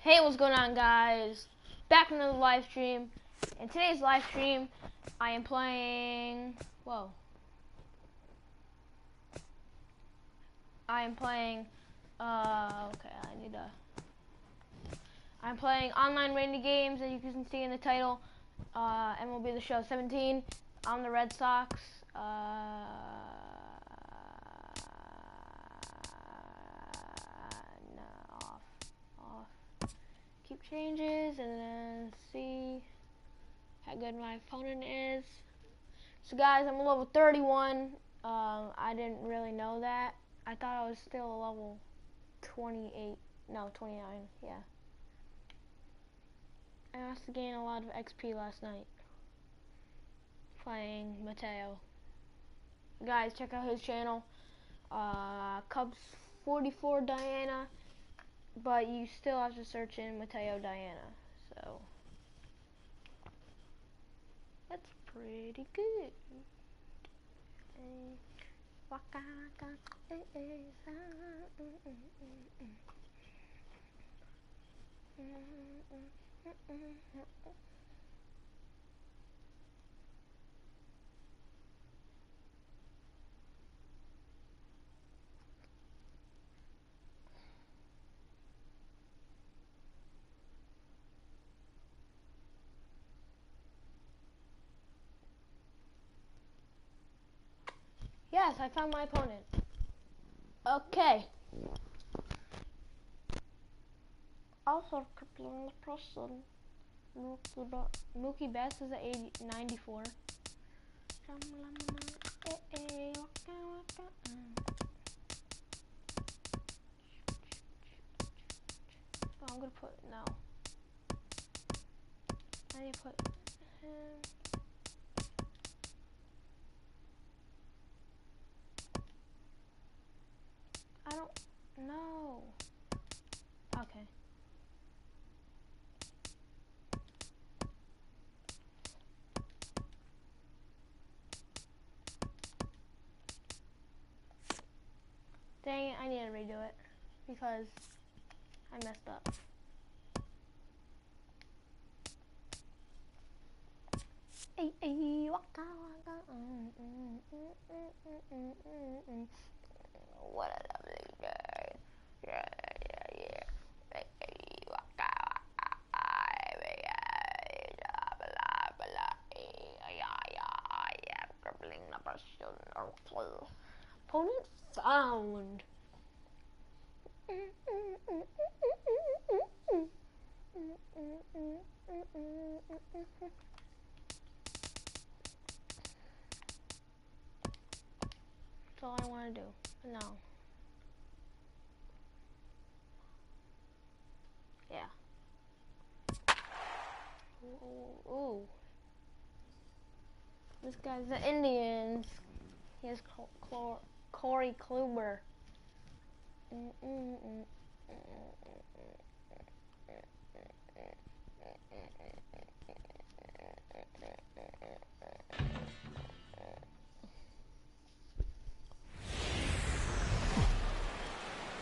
Hey, what's going on, guys? Back from another live stream. In today's live stream, I am playing. Whoa. I am playing. Okay, I'm playing online rating games, as you can see in the title. MLB The Show 17. I'm the Red Sox. No, off. Keep changes and then see how good my opponent is. So guys, I'm a level 31. I didn't really know that. I thought I was still a level 28. No, 29. Yeah. I must have gained a lot of XP last night playing Mateo. Guys, check out his channel. Cubs 44 Diana. But you still have to search in Mateo Diana. So that's pretty good. Yes, I found my opponent. Okay. Also, crippling the person. Mookie Betts is at 94. Oh, I'm gonna put no. I need to put him. I don't know. Okay. Dang it, I need to redo it because I messed up. What a lovely day. Yeah. Opponent found. That's all I want to do. No. Yeah. Ooh. This guy's the Indians. He has Corey Kluber.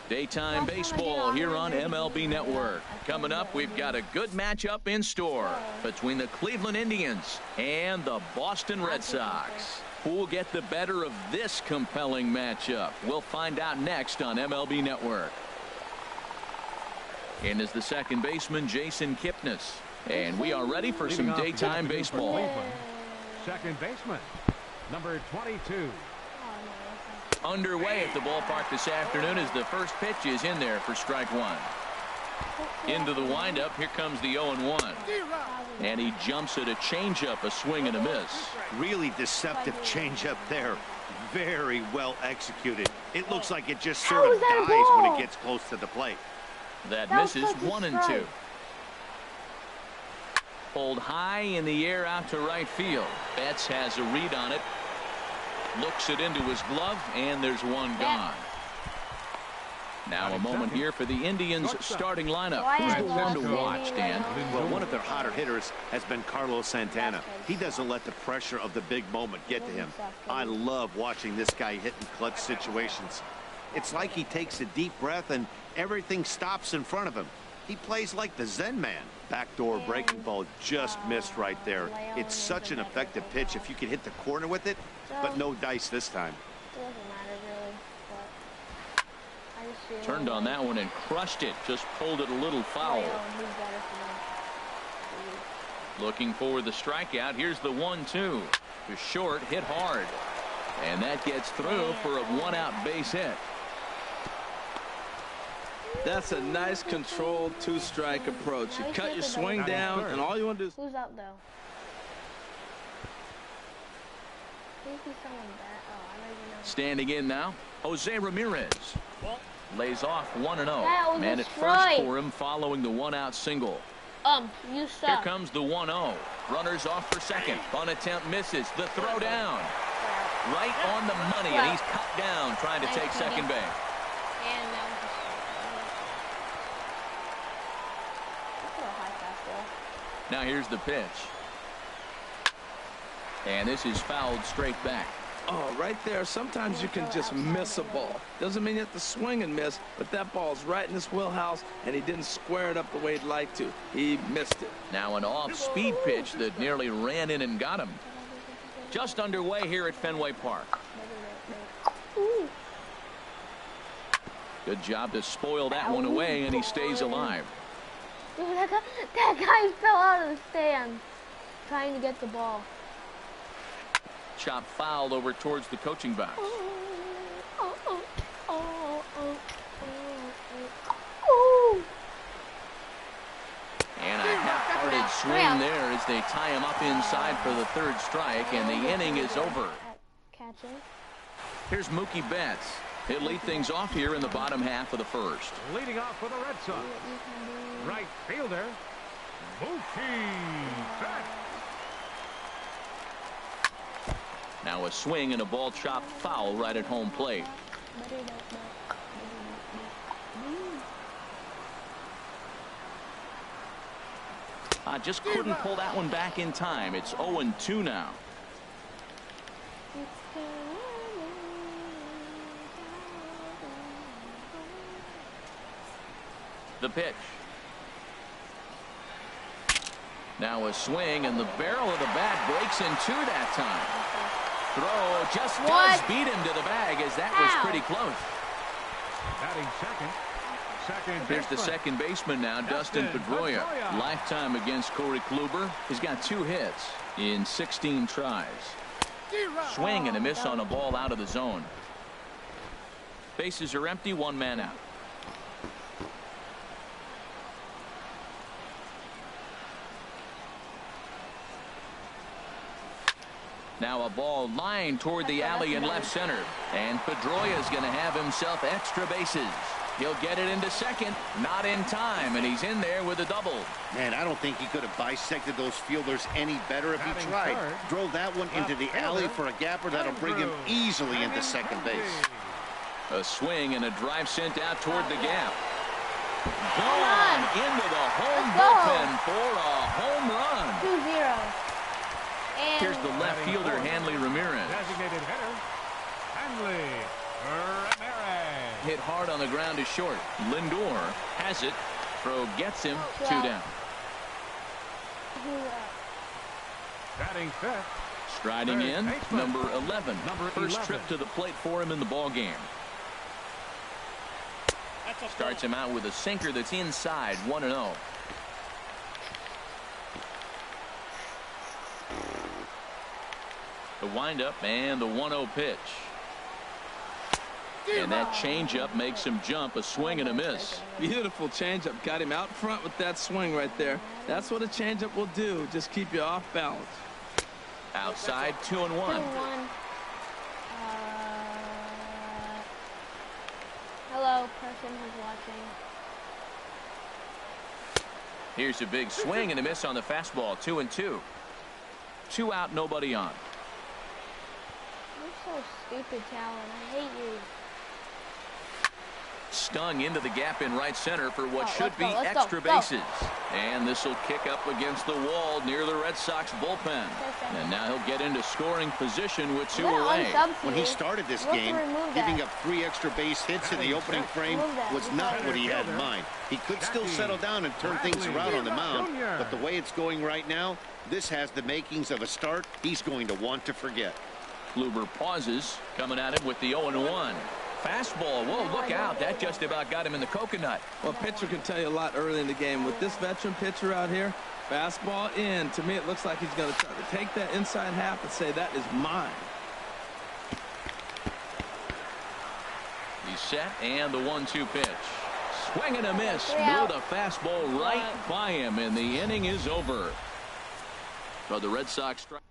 Daytime baseball here on MLB Network. Coming up, we've got a good matchup in store between the Cleveland Indians and the Boston Red Sox. Who will get the better of this compelling matchup? We'll find out next on MLB Network. And is the second baseman, Jason Kipnis. And we are ready for some daytime baseball. Second baseman, number 22. Underway at the ballpark this afternoon as the first pitch is in there for strike one. Into the windup, here comes the 0-1. And he jumps at a changeup, a swing and a miss. Really deceptive changeup there. Very well executed. It looks like it just sort of dies when it gets close to the plate. That misses 1-2. Pulled high in the air out to right field. Betts has a read on it. Looks it into his glove, and there's one gone. Now a moment here for the Indians starting lineup. Who's the one to watch, Dan? Well, one of their hotter hitters has been Carlos Santana. He doesn't let the pressure of the big moment get to him. I love watching this guy hit in clutch situations. It's like he takes a deep breath and everything stops in front of him. He plays like the Zen man. Backdoor breaking ball just missed right there. It's such an effective pitch if you can hit the corner with it, but no dice this time. It doesn't matter really, but I just feel Turned on that one and crushed it. Just pulled it a little foul. Looking for the strikeout. Here's the 1-2. To short, hit hard. And that gets through for a one-out base hit. That's a nice controlled two-strike approach. You cut your swing down, and all you want to do is... Who's up, though? Maybe someone bad. Oh, I don't even know. Standing in now, Jose Ramirez. Lays off 1-0. Man at destroyed. first for him following the one-out single. You suck. Here comes the 1-0. Runners off for second. Bunt attempt misses. The throw down. Right on the money, and he's cut down trying to take second base. And that was a little high fastball. Now here's the pitch. And this is fouled straight back. Oh, right there. Sometimes you can just miss a ball. Doesn't mean you have to swing and miss, but that ball's right in his wheelhouse, and he didn't square it up the way he'd like to. He missed it. Now an off-speed pitch that nearly ran in and got him. Just underway here at Fenway Park. Good job to spoil that one away, and he stays alive. Dude, that guy fell out of the stands trying to get the ball. Chop fouled over towards the coaching box. And a half-hearted swing there as they tie him up inside for the third strike, and the inning is over. Catching. Here's Mookie Betts. He'll lead things off here in the bottom half of the first. Leading off for the Red Sox, right fielder, Mookie Betts. Now a swing and a ball chopped foul right at home plate. Just couldn't pull that one back in time. It's 0-2 now. The pitch. Now a swing, and the barrel of the bat breaks in two that time. Throw just does beat him to the bag, as that was pretty close. Batting second. Here's the second baseman now, Dustin Pedroia. Lifetime against Corey Kluber. He's got 2 hits in 16 tries. Swing and a miss on a ball out of the zone. Bases are empty, 1 man out. Now a ball lined toward the alley in left center. And Pedroia is going to have himself extra bases. He'll get it into second, not in time, and he's in there with a double. Man, I don't think he could have bisected those fielders any better if he tried. Drove that one into the alley for a gapper that'll bring him easily into second base. A swing and a drive sent out toward the gap. Gone into the home bullpen for a home run. 2-0. Here's the left fielder, Hanley Ramirez. Designated hitter, Hanley Ramirez. Hit hard on the ground to short. Lindor has it. Throw gets him. 2 down. Batting fifth. Striding in, number 11. First trip to the plate for him in the ball game. Starts him out with a sinker that's inside. 1-0. The windup and the 1-0 pitch. And that changeup makes him jump. A swing and a miss. Beautiful changeup. Got him out front with that swing right there. That's what a changeup will do. Just keep you off balance. Outside, 2-1. Hello, person who's watching. Here's a big swing and a miss on the fastball. 2-2. 2 out, nobody on. You're so stupid, Talon. I hate you. Stung into the gap in right center for what should be let's extra go. bases. And this will kick up against the wall near the Red Sox bullpen. And now he'll get into scoring position with 2 away. When he started this game, giving up 3 extra base hits in the opening frame was not what he had in mind. He could still settle down and turn things around on the mound, but the way it's going right now, this has the makings of a start he's going to want to forget. Kluber pauses, coming at him with the 0-1. Fastball. Whoa, look out. That just about got him in the coconut. Well, a pitcher can tell you a lot early in the game. With this veteran pitcher out here, fastball in. To me, it looks like he's going to try to take that inside half and say, that is mine. He's set, and the 1-2 pitch. Swing and a miss. Blew the fastball right by him, and the inning is over. For the Red Sox strike.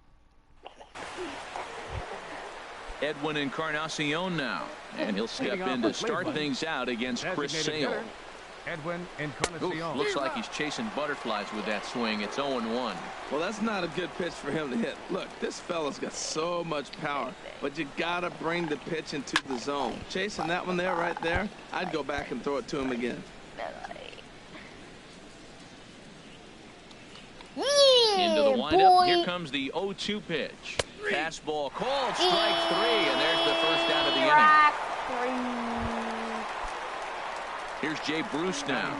Edwin Encarnacion now, and he'll step in to start things out against Chris Sale. Edwin Encarnacion. Looks like he's chasing butterflies with that swing. It's 0-1. Well, that's not a good pitch for him to hit. Look, this fella's got so much power, but you got to bring the pitch into the zone. Chasing that one there, right there, I'd go back and throw it to him again. Into the windup. Here comes the 0-2 pitch. Fastball called, strike 3, and there's the first out of the inning. Here's Jay Bruce now.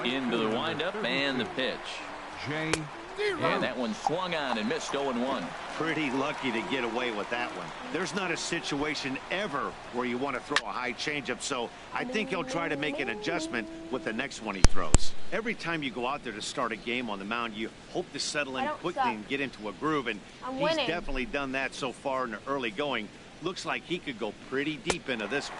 Into the windup and the pitch. And that one swung on and missed 0-1. Pretty lucky to get away with that one. There's not a situation ever where you want to throw a high changeup, so I think he'll try to make an adjustment with the next one he throws. Every time you go out there to start a game on the mound, you hope to settle in quickly and get into a groove, and he's definitely done that so far in the early going. Looks like he could go pretty deep into this one.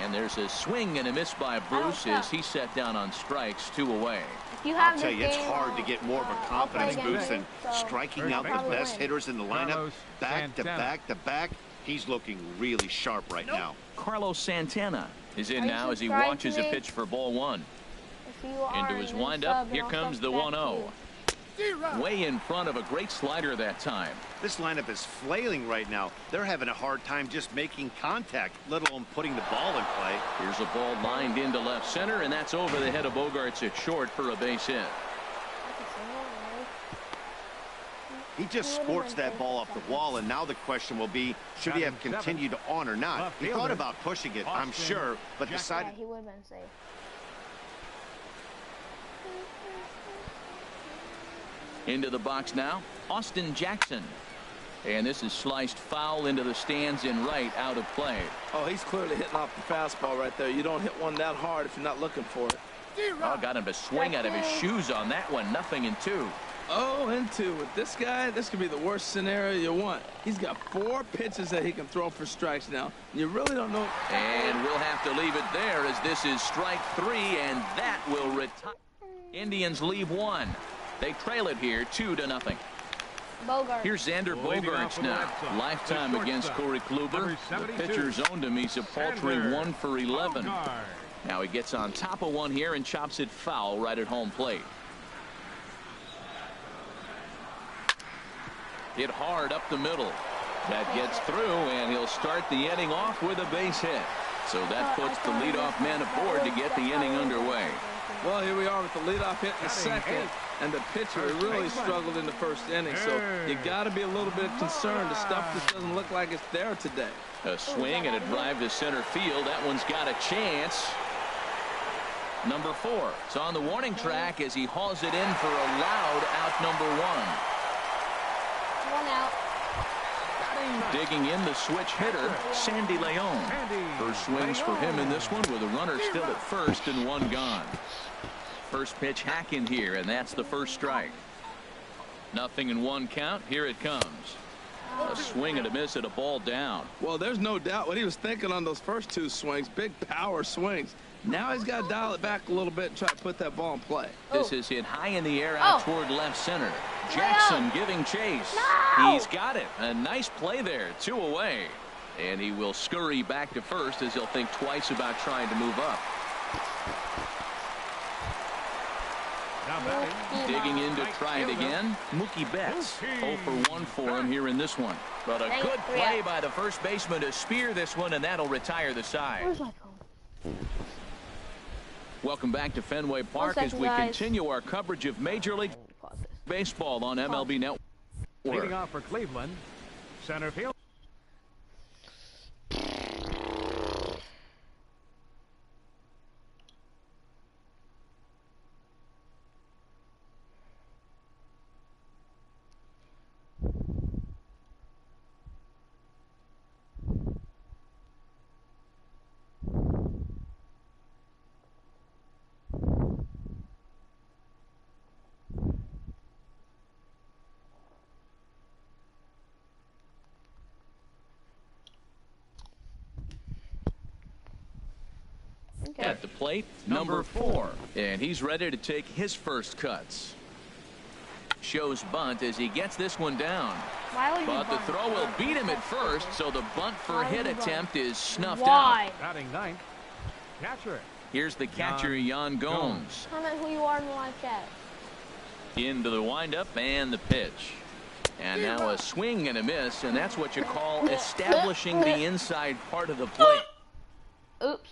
And there's a swing and a miss by Bruce as he set down on strikes, 2 away. I'll tell you, it's hard to get more of a confidence boost than striking out the best hitters in the lineup. Back to back to back. He's looking really sharp right now. Carlos Santana is in now as he watches a pitch for ball 1. Into his windup, here comes the 1-0. Way in front of a great slider that time. This lineup is flailing right now. They're having a hard time just making contact, let alone putting the ball in play. Here's a ball lined into left center, and that's over the head of Bogaerts at short for a base hit. He just scorched that ball off the wall, and now the question will be, should he have continued on or not? He thought about pushing it, I'm sure, but decided... He would have been safe. Into the box now, Austin Jackson. And this is sliced foul into the stands in right, out of play. Oh, he's clearly hitting off the fastball right there. You don't hit one that hard if you're not looking for it. Oh, got him to swing out of his shoes on that one. 0-2. 0-2. With this guy, this could be the worst scenario you want. He's got 4 pitches that he can throw for strikes now. You really don't know. And we'll have to leave it there as this is strike 3, and that will retire. Indians leave 1. They trail it here 2-0. Here's Xander Bogaerts now. Lifetime against Corey Kluber. The pitcher's owned him. He's a paltry 1 for 11. Now he gets on top of one here and chops it foul right at home plate. Hit hard up the middle. That gets through, and he'll start the inning off with a base hit. So that puts the leadoff man aboard to get the inning underway. Well, here we are with the leadoff hit in the second, and the pitcher really struggled in the first inning. So you got to be a little bit concerned. The stuff just doesn't look like it's there today. A swing and a drive to center field. That one's got a chance. Number 4. It's on the warning track as he hauls it in for a loud out number 1. 1 out. Digging in the switch hitter, Sandy Leon. First swings for him in this one with a runner still at first and 1 gone. First pitch hack in here, and that's the first strike. 0-1 count. Here it comes. A swing and a miss at a ball down. Well, there's no doubt what he was thinking on those first 2 swings. Big power swings. Now he's got to dial it back a little bit and try to put that ball in play. This is hit high in the air out toward left center. Jackson giving chase. He's got it. A nice play there. 2 away. And he will scurry back to first as he'll think twice about trying to move up. Digging in to try it again. Mookie Betts. 0 for 1 for him here in this one. But a good play by the first baseman to spear this one, and that'll retire the side. Where's my phone? Welcome back to Fenway Park as we continue our coverage of Major League Baseball on MLB Network. Leading off for Cleveland, center field. At the plate, number 4. And he's ready to take his first cuts. Shows bunt as he gets this one down. But the throw will beat him at first, so the bunt for hit attempt is snuffed out. Batting ninth, catcher. Here's the catcher, Yan Gomes. Comment who you are in the live chat. Into the windup and the pitch. And now a swing and a miss, and that's what you call establishing the inside part of the plate. Oops.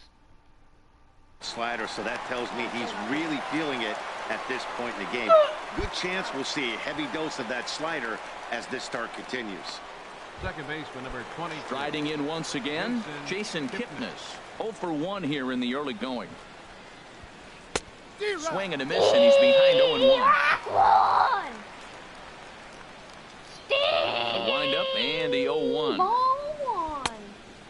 Slider, so that tells me he's really feeling it at this point in the game. Good chance we'll see a heavy dose of that slider as this start continues. Second baseman, number 20. Striding in once again, Jason Kipnis. 0 for 1 here in the early going. Swing and a miss, and he's behind 0-1. A windup and the 0-1.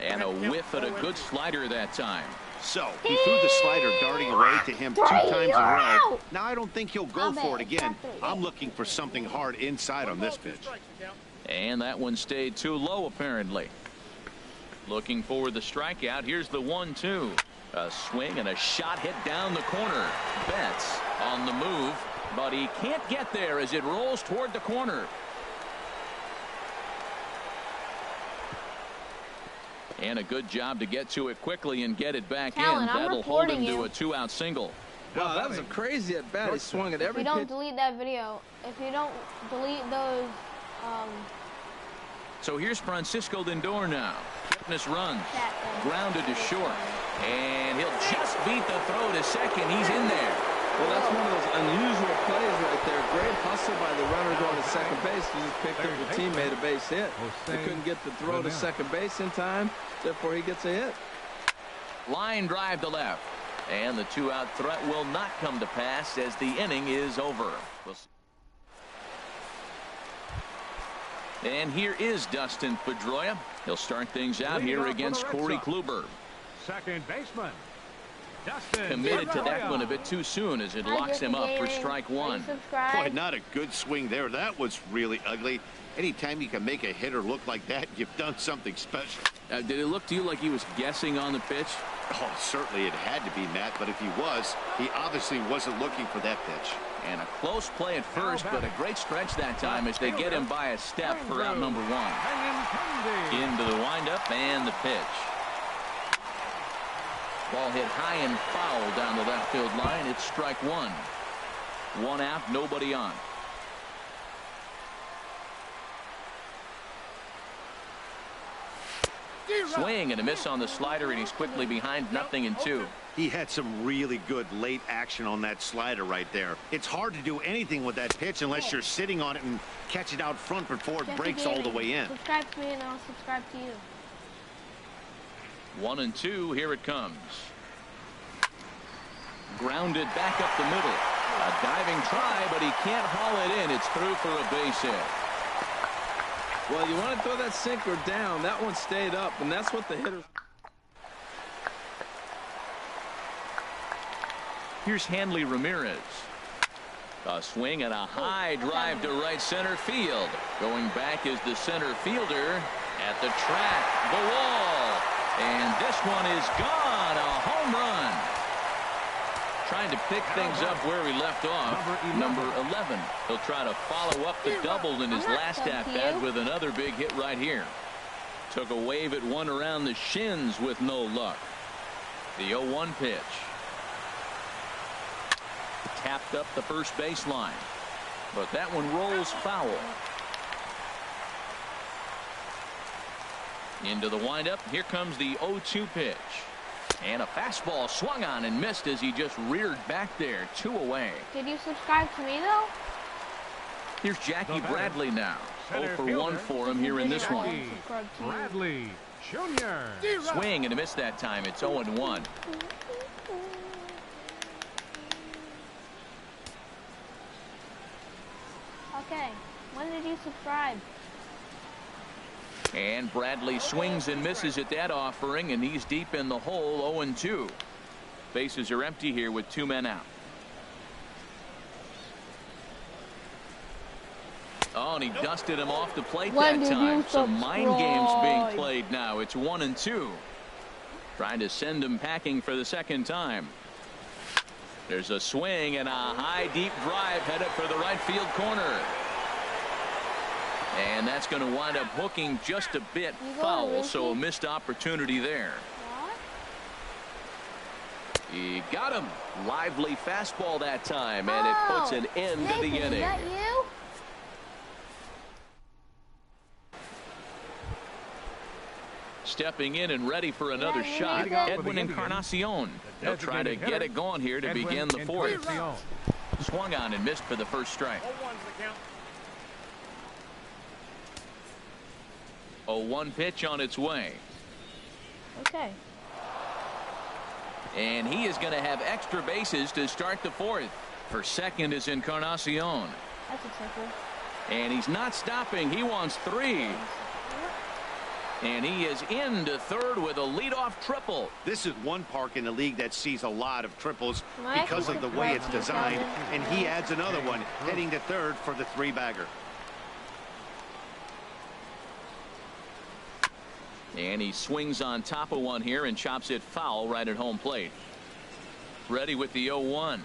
And a whiff at a good slider that time. So, he threw the slider darting away to him 2 times in a row. Now, I don't think he'll go for it again. I'm looking for something hard inside on this pitch. And that one stayed too low, apparently. Looking for the strikeout. Here's the 1-2. A swing and a shot hit down the corner. Betts on the move, but he can't get there as it rolls toward the corner. And a good job to get to it quickly and get it back in. That'll hold him to a 2-out single. Wow, that was a crazy at bat. He swung at every pitch. If you don't delete that video, if you don't delete those, So here's Francisco Lindor now. Kipnis runs, grounded to short, and he'll just beat the throw to second. He's in there. Well, that's one of those unusual plays right there. Great hustle by the runner going to second base. He just picked up the teammate a base hit. They couldn't get the throw to second base in time, therefore he gets a hit. Line drive to left, and the 2-out threat will not come to pass as the inning is over. And here is Dustin Pedroia. He'll start things out here against Corey Kluber. Second baseman, Dustin Committed to that one a bit too soon as it locks him up for strike 1. Boy, not a good swing there. That was really ugly. Anytime you can make a hitter look like that, you've done something special. Did it look to you like he was guessing on the pitch? Oh, certainly it had to be, Matt, but if he was, he obviously wasn't looking for that pitch. And a close play at first, but a great stretch that time as they get him by a step for out number 1. Into the windup and the pitch. Ball hit high and foul down the left field line. It's strike 1. 1 out, nobody on. Swing and a miss on the slider, and he's quickly behind 0-2. He had some really good late action on that slider right there. It's hard to do anything with that pitch unless you're sitting on it and catch it out front before it breaks all the way in. Subscribe to me and I'll subscribe to you. 1-2, here it comes. Grounded back up the middle. A diving try, but he can't haul it in. It's through for a base hit. Well, you want to throw that sinker down. That one stayed up, and that's what the hitters. Here's Hanley Ramirez. A swing and a high drive to right center field. Going back is the center fielder at the track, the wall. And this one is gone. A home run. Trying to pick things up where he left off. Number 11. He'll try to follow up the double in his last at-bat with another big hit right here. Took a wave at one around the shins with no luck. The 0-1 pitch. Tapped up the first baseline. But that one rolls foul. Into the windup. Here comes the 0-2 pitch. And a fastball swung on and missed as he just reared back there. 2 away. Did you subscribe to me, though? Here's Jackie Bradley now. 0 for 1 for him here in this one. Bradley Jr. Swing and a miss that time. It's 0-1. Okay. When did you subscribe? And Bradley swings and misses at that offering, and he's deep in the hole. 0-2. Bases are empty here with 2 men out. Oh, and he dusted him off the plate that time. Some mind games being played now. It's 1-2. Trying to send him packing for the second time. There's a swing and a high deep drive headed for the right field corner. And that's going to wind up hooking just a bit foul, so a missed opportunity there. He got him. Lively fastball that time, and it puts an end to the inning. Is that you? Stepping in and ready for another shot, Edwin Encarnacion. They'll try to get it going here to begin the 4th. Swung on and missed for the first strike. 0-1 pitch on its way. Okay. And he is going to have extra bases to start the 4th. For second is Encarnacion. That's acceptable. And he's not stopping. He wants 3. And he is into third with a leadoff triple. This is one park in the league that sees a lot of triples because of the way it's designed. And he adds another one, heading to third for the 3-bagger. And he swings on top of one here and chops it foul right at home plate. Ready with the 0-1.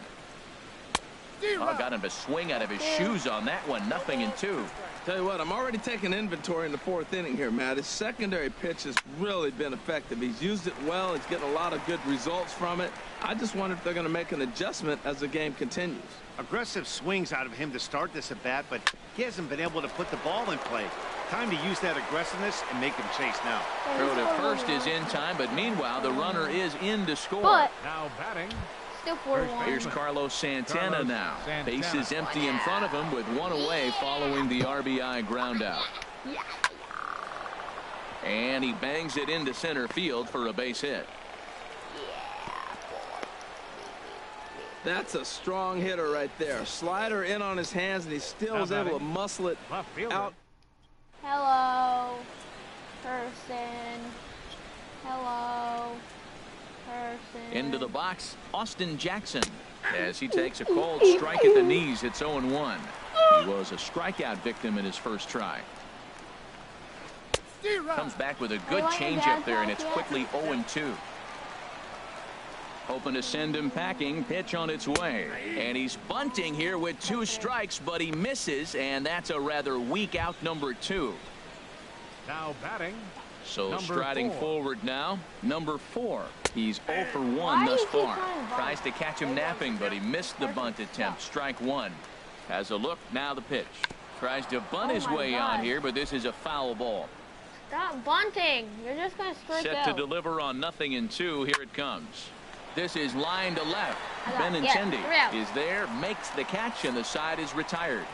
Oh, got him to swing out of his shoes on that one. 0-2. Tell you what, I'm already taking inventory in the 4th inning here, Matt. His secondary pitch has really been effective. He's used it well. He's getting a lot of good results from it. I just wonder if they're going to make an adjustment as the game continues. Aggressive swings out of him to start this at bat, but he hasn't been able to put the ball in play. Time to use that aggressiveness and make him chase now. Throw to first is in time, but meanwhile the runner is in to score. But now batting. still 4-1. Here's Carlos Santana now. Base is empty in front of him with 1 away following the RBI ground out. And he bangs it into center field for a base hit. That's a strong hitter right there. Slider in on his hands, and he still is able to muscle it out. Hello, person. Hello, person. Into the box, Austin Jackson, as he takes a cold strike at the knees. It's 0-1. He was a strikeout victim in his first try. Comes back with a good changeup there, and it's quickly 0-2. Hoping to send him packing. Pitch on its way. And he's bunting here with 2 strikes, but he misses, and that's a rather weak out number 2. Now batting. So striding forward now, number 4. He's 0 for 1 thus far. Tries to catch him napping, but he missed the bunt attempt. Strike 1. Has a look, now the pitch. Tries to bunt his way on here, but this is a foul ball. Stop bunting. You're just going to strike out. Set to deliver on 0-2. Here it comes. This is line to left. Benintendi is there, makes the catch, and the side is retired.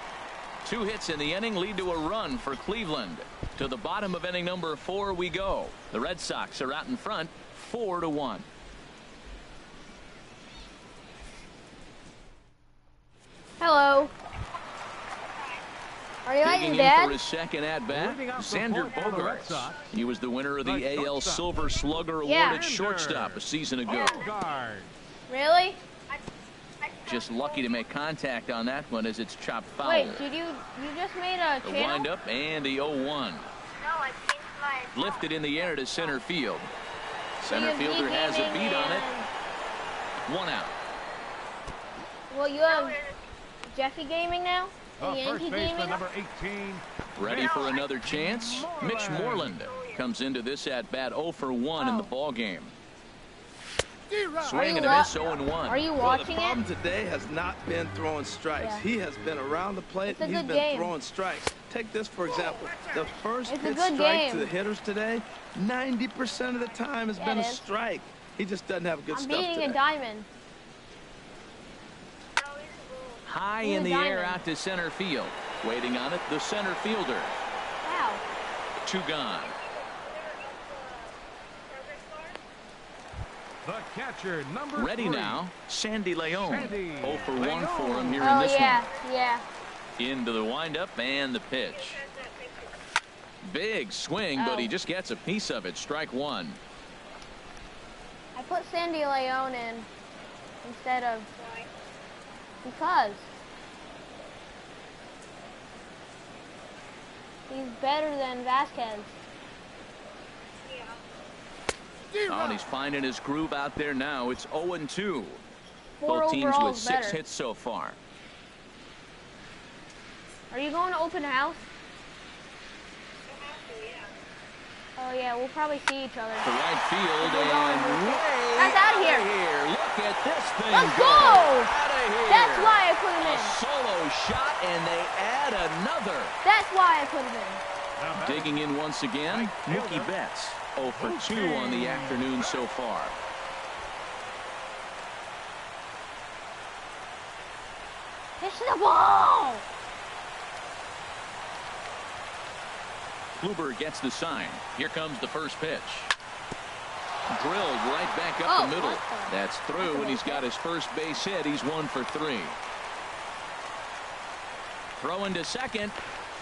2 hits in the inning lead to a run for Cleveland. To the bottom of inning number 4 we go. The Red Sox are out in front, 4-1. Hello. Are you like your Digging in dad? for his second at-bat, Xander Bogaerts. He was the winner of the AL Silver Slugger Award at shortstop a season ago. Really? Just lucky to make contact on that one as it's chopped foul. Wait, did you just made a The channel? wind-up and the 0-1. No, I changed my... Lifted in the air to center field. Center fielder has a beat on it. 1 out. Well, you have Jeffy gaming now? First baseman number 18. Ready for another chance? Mitch Moreland comes into this at-bat 0 for 1 in the ball game. Swing and a miss, 0-1. Are you Well, the watching problem it? today has not been throwing strikes. Yeah. He has been around the plate, It's a and he's good been game. throwing strikes. Take this, for example. The first It's a pitch good strike game. to the hitters today, 90% of the time has been a it is. strike. He just doesn't have good I'm stuff beating today. a diamond. High He's in a the air diamond. out to center field. Waiting on it, the center fielder. Wow. 2 gone. The catcher, number Ready 3. now, Sandy Leon. Sandy 0 for 1 Leon. for him here in Oh, this yeah, one. yeah. Into the windup and the pitch. Big swing, but he just gets a piece of it. Strike 1. I put Sandy Leon in instead of... Because he's better than Vasquez. Oh, and he's finding his groove out there now. It's 0-2. 4 Both teams overall with is 6 better. hits so far. Are you going to open house? Oh yeah, we'll probably see each other. To right field We're going and with it. way That's out of here. Look at this thing Let's go. go! Out of here. That's why I put him A in. solo shot, and they add another. That's why I put him in. Now batting, Digging in once again, Right Mookie fielder. Betts. 0 for 2 on the afternoon so far. Pitch the ball! Kluber gets the sign. Here comes the first pitch. Drilled right back up Oh, the middle. what the- That's through, and he's got his first base hit. He's 1 for 3. Throwing to second,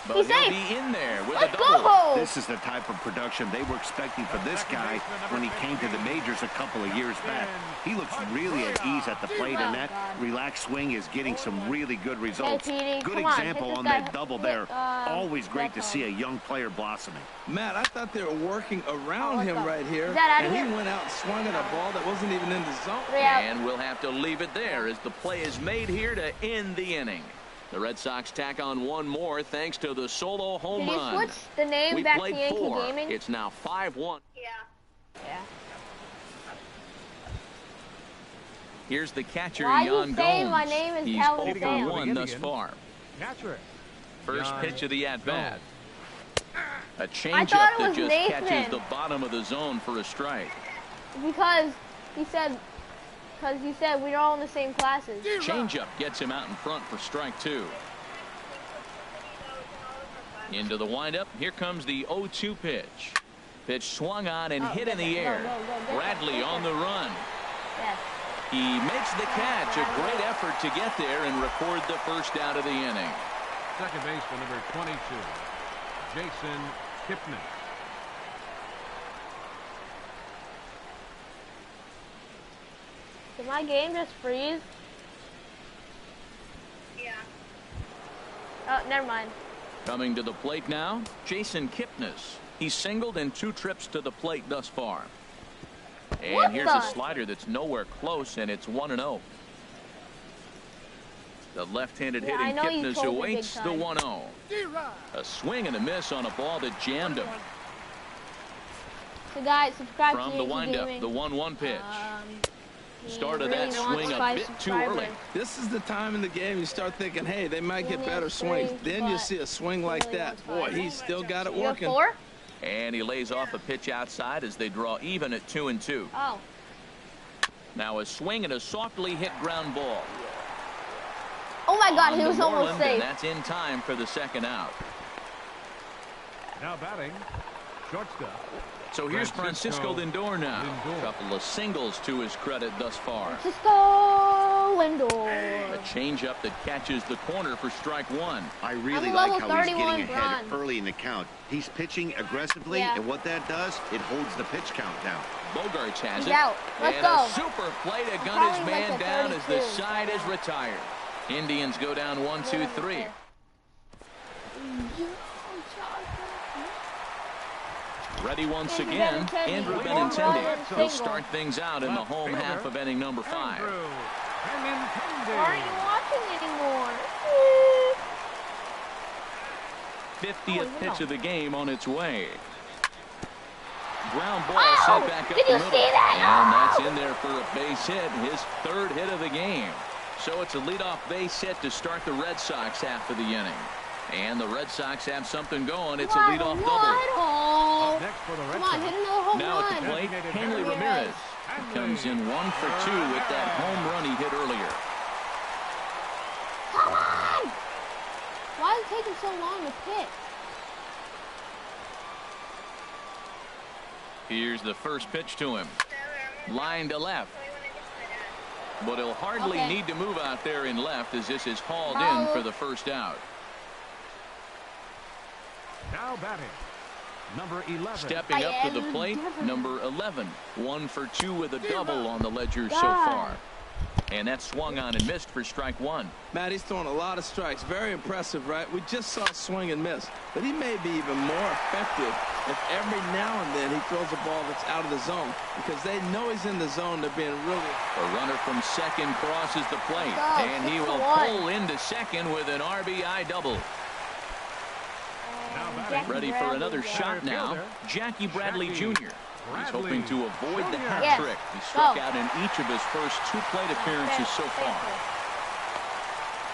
but He's he'll safe. be in there with Let's a double. go! This is the type of production they were expecting from this guy when he came to the majors a couple of years back. He looks really at ease at the plate, and that relaxed swing is getting some really good results. Petey, Good come on, example hit on this guy. that double Hit, there. Always great left to see a young player blossoming. Matt, I thought they were working around let's him go. right here. Is that out of and here? he went out and swung at a ball that wasn't even in the zone. 3 out. And we'll have to leave it there as the play is made here to end the inning. The Red Sox tack on one more thanks to the solo home Did you run. switch the name We back to played Yankee 4. Gaming? It's now 5-1. Yeah. Here's the catcher, Why you Jan saying Gomes. my name is He's Calvin 0 Sam? for 1 thus Indians. far. Catcher. First Jan pitch of the at-bat. A thought changeup it that was just Nathan. catches the bottom of the zone for a strike. Because you said we're all in the same classes. Changeup gets him out in front for strike 2. Into the windup. Here comes the 0-2 pitch. Pitch swung on and hit in the air. Go. Bradley on the run. Yes. He makes the catch. A great effort to get there and record the first out of the inning. Second baseman, number 22, Jason Kipnis. Did my game just freeze? Yeah. Oh, never mind. Coming to the plate now, Jason Kipnis. He's singled in 2 trips to the plate thus far. And What here's the? a slider that's nowhere close, and it's 1-0. The left-handed Yeah, I hitting know you Kipnis told me big awaits the time. 1-0. A swing and a miss on a ball that jammed him. So guys, subscribe From to the Yankee windup, Gaming. the 1-1 pitch. He Started really that wants swing a 5 bit too subscribers. early. This is the time in the game you start thinking, hey, they might get Only better has 3, swings. Then you but see a swing like really that. wants Boy, 5. he's still got it You have working. 4? And he lays off a pitch outside as they draw even at 2-2. Oh. Now a swing and a softly hit ground ball. Oh my God, On he to was almost Moreland, and safe. that's in time for the second out. Now batting, shortstop. So here's Francisco Lindor now. Lindor. A couple of singles to his credit thus far. Francisco Lindor. A changeup that catches the corner for strike 1. I really I'm like level how he's 31 getting ahead bronze. early in the count. He's pitching aggressively, Yeah. and what that does, it holds the pitch count down. Bogarts has He's it. out. Let's and go. a super play to gun probably his like man a down as the 32 side right is now. retired. Indians go down 1-2-3. Ready once Andrew again, Benintendi. Andrew Home Benintendi. run and He'll single. start things out in the home Left half fielder, of inning number 5. Andrew Benintendi. Why aren't you watching anymore? 50th pitch of the game on its way. Ground ball Oh, sent back up did the you middle. see that? And that's in there for a base hit, his 3rd hit of the game. So it's a leadoff base hit to start the Red Sox half of the inning. And the Red Sox have something going. It's a leadoff double. Oh. Next for the Red Come on, Sox. hit another home Now run. at the plate, Designated Hanley hitter. Ramirez. He comes in 1 for 2 with that home run he hit earlier. Come on! Why is it taking so long to pitch? Here's the first pitch to him. Line to left. But he'll hardly need to move out there in left as this is hauled in for the first out. Now batting, number 11. Stepping up to the plate, number 11. 1 for 2 with a double on the ledger so far. And that swung on and missed for strike 1. Matt, he's throwing a lot of strikes. Very impressive, right? We just saw swing and miss. But he may be even more effective if every now and then he throws a ball that's out of the zone. Because they know he's in the zone. They're being really... A runner from second crosses the plate. And he will pull into second with an RBI double. Ready for another shot now. Jackie Bradley Jr. He's hoping to avoid the hat trick. He struck out in each of his first 2 plate appearances so far.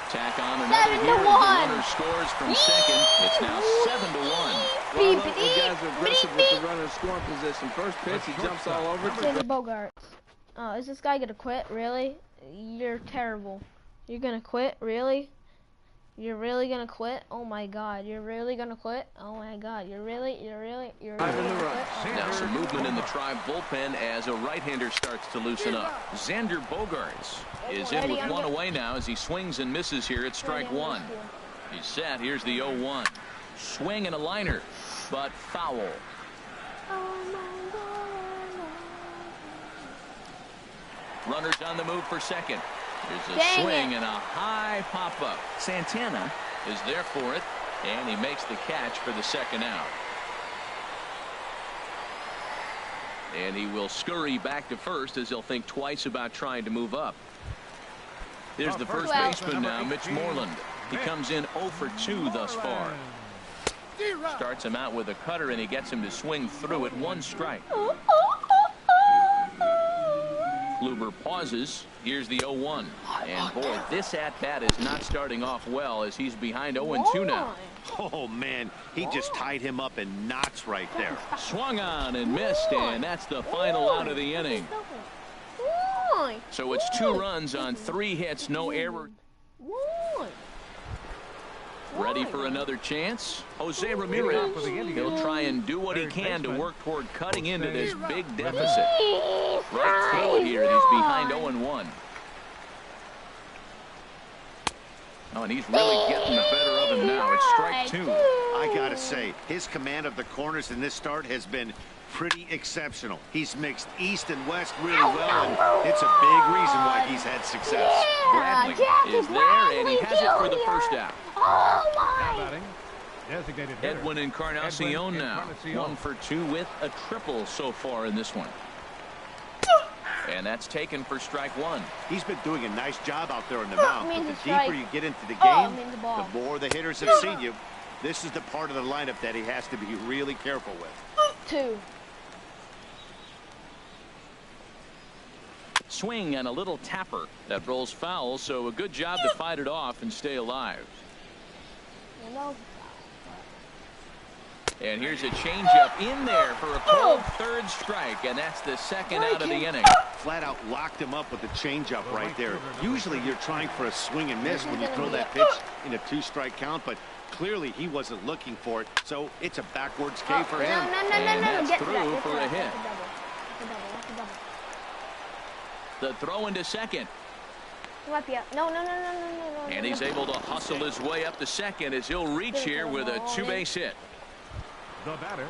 Tack on another here as the runner scores from second. It's now 7-1. Well, look, the guys are aggressive with the runner in scoring position. First pitch, he jumps all over it. Xander Bogaerts. Oh, is this guy gonna quit? Really? You're terrible. You're gonna quit? Really? You're really gonna quit? Oh my God! You're really gonna quit? Oh my God! You're really gonna quit? Now some movement in the Tribe bullpen as a right-hander starts to loosen up. Xander Bogaerts is in with 1 away now as he swings and misses here at strike 1. He's set. Here's the 0-1. Swing and a liner, but foul. Runners on the move for second. There's a swing and a high pop-up. Santana is there for it, and he makes the catch for the second out. And he will scurry back to first as he'll think twice about trying to move up. Here's the first baseman now, Mitch Moreland. He comes in 0 for 2 thus far. Starts him out with a cutter, and he gets him to swing through at 1 strike. Kluber pauses. Here's the 0-1. And boy, this at-bat is not starting off well as he's behind 0-2 now. Oh, man, he just tied him up in knots right there. Swung on and missed, and that's the final out of the inning. So it's 2 runs on 3 hits, no error. Ready for another chance? Jose Ramirez. He'll try and do what he can to work toward cutting into this big deficit. Right through it here, and he's behind 0-1. Oh, and he's really getting the better of him now. It's strike 2. I gotta say, his command of the corners in this start has been pretty exceptional. He's mixed east and west really well, and it's a big reason why he's had success. Bradley is there, and he has it for the first out. Edwin Encarnacion now. 1 for 2 with a triple so far in this one. And that's taken for strike 1. He's been doing a nice job out there in the mound, but the deeper you get into the game, the more the hitters have seen you. This is the part of the lineup that he has to be really careful with. 2. Swing and a little tapper that rolls foul, so a good job to fight it off and stay alive. And here's a changeup in there for a cold 3rd strike, and that's the second out of the inning. Flat out locked him up with the changeup right there. Usually you're trying for a swing and miss when you throw that pitch in a 2-strike count, but clearly he wasn't looking for it, so it's a backwards K for him. And that's through for a hit. The throw into second. No. And he's able to hustle his way up to second as he'll reach here with a 2-base hit. The batter.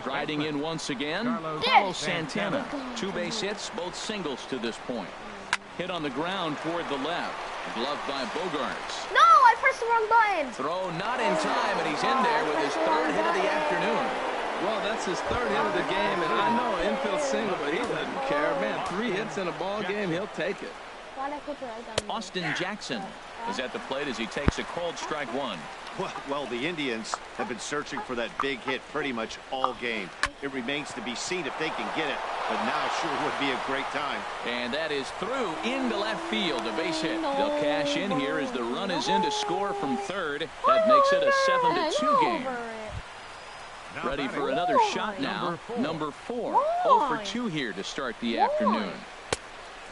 Striding in once again, Carlos Santana. 2-base hits, both singles to this point. Hit on the ground toward the left. Gloved by Bogaerts. No, I pressed the wrong button. Throw not in time, and he's in there with his 3rd hit of the afternoon. Well, that's his 3rd hit of the game, and I know infield single, but he doesn't care. Man, 3 hits in a ball game, he'll take it. Austin Jackson is at the plate as he takes a cold strike 1. Well, the Indians have been searching for that big hit pretty much all game. It remains to be seen if they can get it, but now sure would be a great time. And that is through into left field, a base hit. They'll cash in here as the run is in to score from 3rd. That makes it a 7-2 game. Ready for another shot now. Number 4. 0 for 2 here to start the afternoon.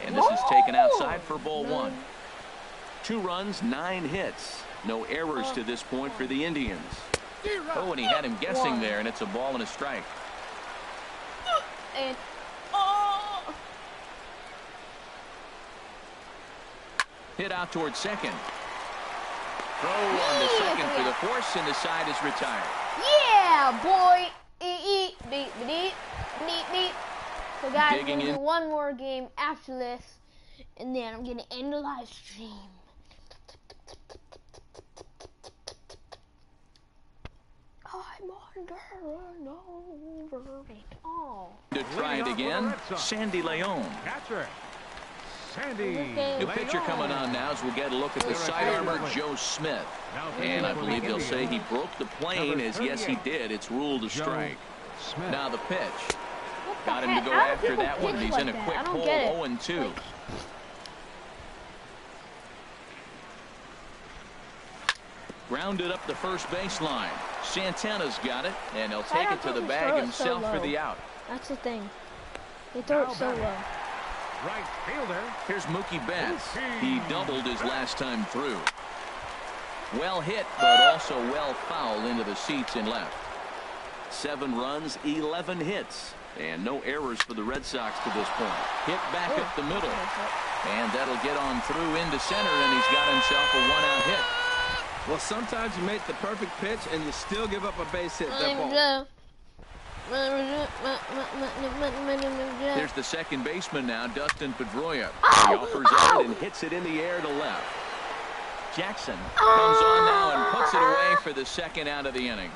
And this is taken outside for ball 1. 2 runs, 9 hits. No errors to this point for the Indians. Oh, and he had him guessing there, and it's a ball and a strike. And Hit out towards second. Throw on the second for the force, and the side is retired. yeah, boy. Beep. So guys, Digging we're gonna in. do one more game after this, and then I'm gonna end the live stream. I'm under over it all. To try it again, Sandy Leon. Catcher, Sandy. New pitcher coming on now as we'll get a look at the sidearmer, Joe Smith. And I believe they'll say he broke the plane, as yes he did. It's ruled a strike. Smith. Now the pitch. What the Got him to heck? go How do after people that one. pitch He's like in a that? quick I don't hole, get it. 0-2. Like, Grounded up the first baseline. Santana's got it, and he'll why take do it to the people bag throw it so himself for low? the out. that's the thing. They throw it so low. Right fielder. Here's Mookie Betts. He doubled his last time through. Well hit, but also well fouled into the seats and left. 7 runs, 11 hits, and no errors for the Red Sox to this point. Hit back up the middle, and that'll get on through into center, and he's got himself a 1-out hit. Well, sometimes you make the perfect pitch and you still give up a base hit. That ball. There's the second baseman now, Dustin Pedroia. He offers at it and hits it in the air to left. Jackson comes on now and puts it away for the second out of the inning.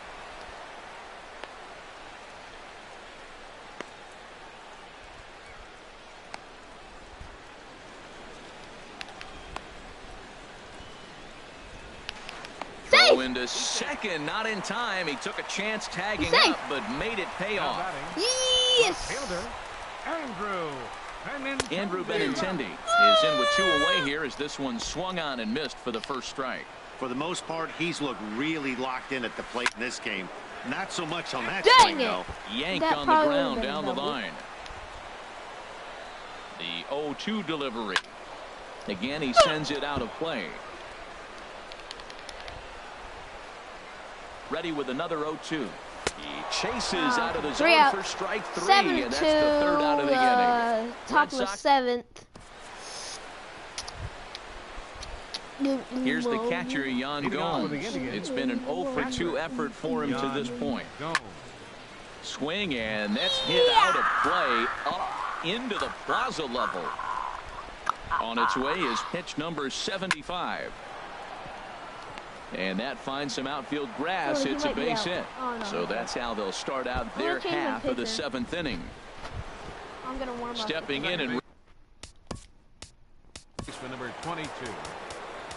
Throw into second, not in time. He took a chance tagging up, but made it pay Now off. batting, Yes. fielder, Andrew Benintendi is in with 2 away here as this one swung on and missed for the first strike. For the most part, he's looked really locked in at the plate in this game. Not so much on that Dang swing, it. though. Yanked That on the probably ground would've been down the double. line. The 0-2 delivery. Again, he sends it out of play. Ready with another 0-2. He chases out of the 3 zone out. for strike 3, 7 and that's to the 3rd out of the inning. top Red of Sox- 7th. Here's the catcher, Yan Leading off with Gomes. the Indians. It's been an 0 for 2 effort for him to this point. Swing, and that's hit out of play up into the plaza level. On its way is pitch number 75. And that finds some outfield grass. Oh, he It's a might be base out. hit. Oh, no. So that's how they'll start out gonna their change my half of the pitcher. 7th inning. I'm gonna warm up. Stepping in and Baseman number 22,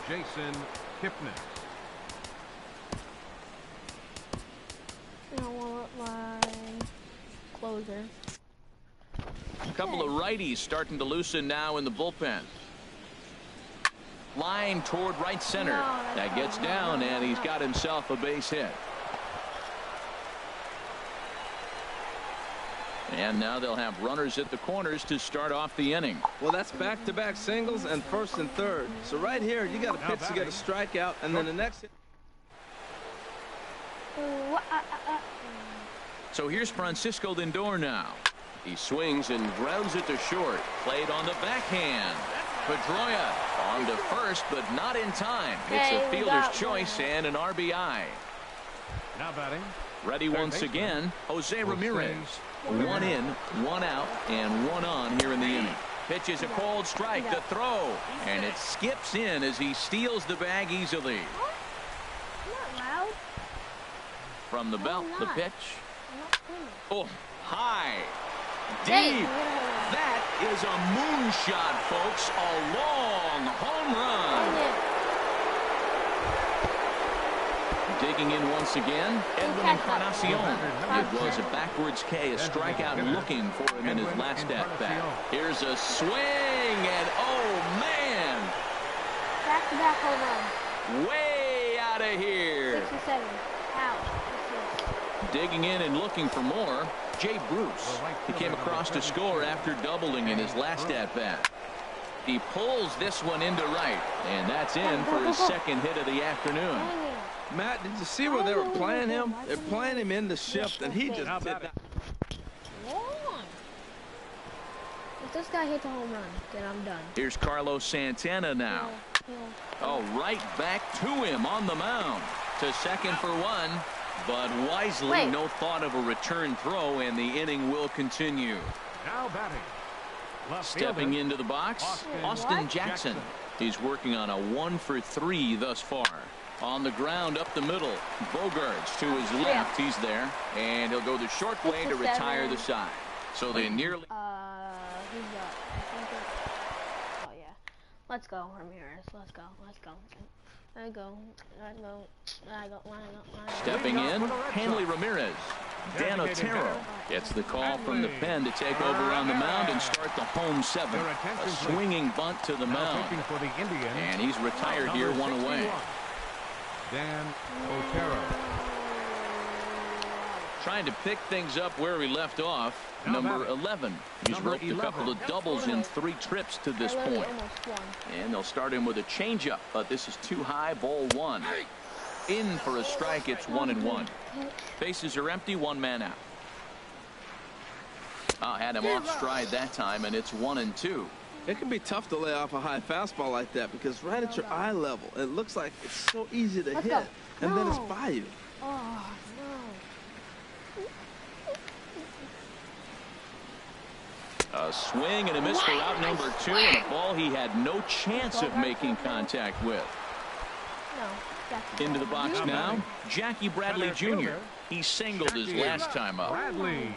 Jason Kipnis. I'm gonna warm up my closer. a couple of righties starting to loosen now in the bullpen. Line toward right center. That gets down, and he's got himself a base hit. And now they'll have runners at the corners to start off the inning. Well, that's back-to-back singles and first and third. So right here, you got a pitch to get a strikeout, and then the next hit. So here's Francisco Lindor now. He swings and grounds it to short. Played on the backhand. Pedroia on to first, but not in time. It's a fielder's choice and an RBI. Now batting, Ready once again, Jose Ramirez. 1 in, 1 out, and 1 on here in the inning. Pitch is a cold strike. The throw, and it skips in as he steals the bag easily. Not loud. From the belt, the pitch. I'm not screaming. Oh, high. Hey, Deep. That is a moonshot, folks. A long home run. Digging in once again, Edwin Encarnacion. It was a backwards K, a strikeout looking for him in his last at-bat. Here's a swing, and oh, man. Back-to-back home run. Way out of here. 67. Ouch. Digging in and looking for more, Jay Bruce. He came across to score after doubling in his last at-bat. He pulls this one into right, and that's in for his second hit of the afternoon. Matt, did you see where they were playing him? They're playing him in the shift, and he just did that. If this guy hits a home run, then I'm done. Here's Carlos Santana now. Oh, right back to him on the mound. To second for one, but wisely no thought of a return throw, and the inning will continue. Now batting. Stepping into the box, Austin Jackson. He's working on a 1-for-3 thus far. On the ground up the middle, Bogarts to his left. He's there, and he'll go the short way to retire the side. So they nearly... Who's up? Oh, yeah. Let's go, Ramirez. Let's go. I go. Stepping in, Hanley Ramirez. Dan Otero gets the call from the pen to take over on the mound and start the home seven. A swinging bunt to the mound. And he's retired here, one away. Dan Otero. Trying to pick things up where we left off. Number 11. He's roped a couple of doubles in 3 trips to this point. And they'll start him with a changeup, but this is too high. Ball 1. In for a strike. It's 1-1. Bases are empty. 1 man out. Had him off stride that time, and it's 1-2. It can be tough to lay off a high fastball like that because right at your eye level, it looks like it's so easy to hit, and then it's by you. Oh, A swing and a miss for out number 2, and a ball he had no chance of making contact with. Into the box now, Jackie Bradley Jr. He singled his last time up.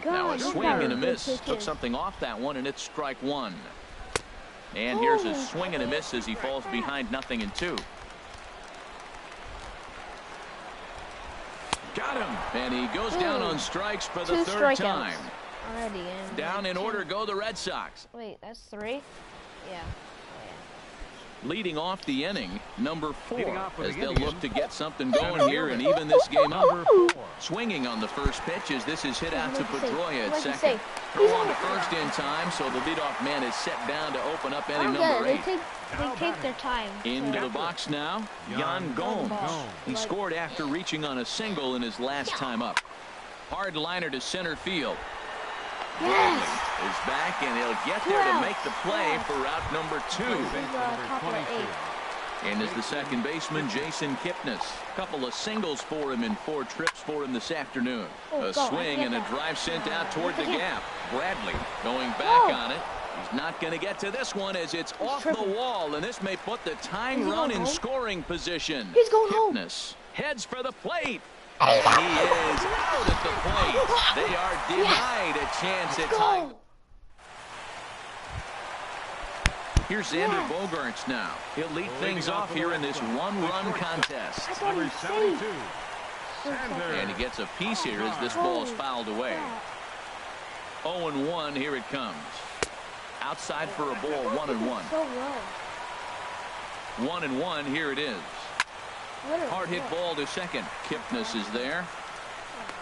Now a swing and a miss. Took something off that one, and it's strike 1. And here's a swing and a miss as he falls behind 0-2. Got him, and he goes down on strikes for the 3rd time. Already down in order go the Red Sox. Wait, that's 3? Yeah. Leading off the inning, number 4, as they'll look to get something going here and even this game up. Swinging on the first pitch as this is hit out to Pedroia at second. Throw on to first in time, so the leadoff man is set down to open up inning number 8. They take their time. Into the box now, Yan Gomes. He scored after reaching on a single in his last time up. Hard liner to center field. Yes. Is back, and he'll get there to make the play for out number 2. And is the second baseman, Jason Kipnis. Couple of singles for him in 4 trips for him this afternoon. A swing and a drive sent out toward the gap. Bradley going back on it. He's not going to get to this one as it's off the wall, and this may put the tying run in scoring position. He's going home. Kipnis heads for the plate. And he is out at the plate. They are denied a chance at tying. Here's Xander Bogarts now. He'll lead things off here in this 1-run contest. And he gets a piece here as this ball is fouled away. 0-1, here it comes. Outside for a ball, 1-1. 1-1, here it is. Hard hit ball to second. Kipnis is there.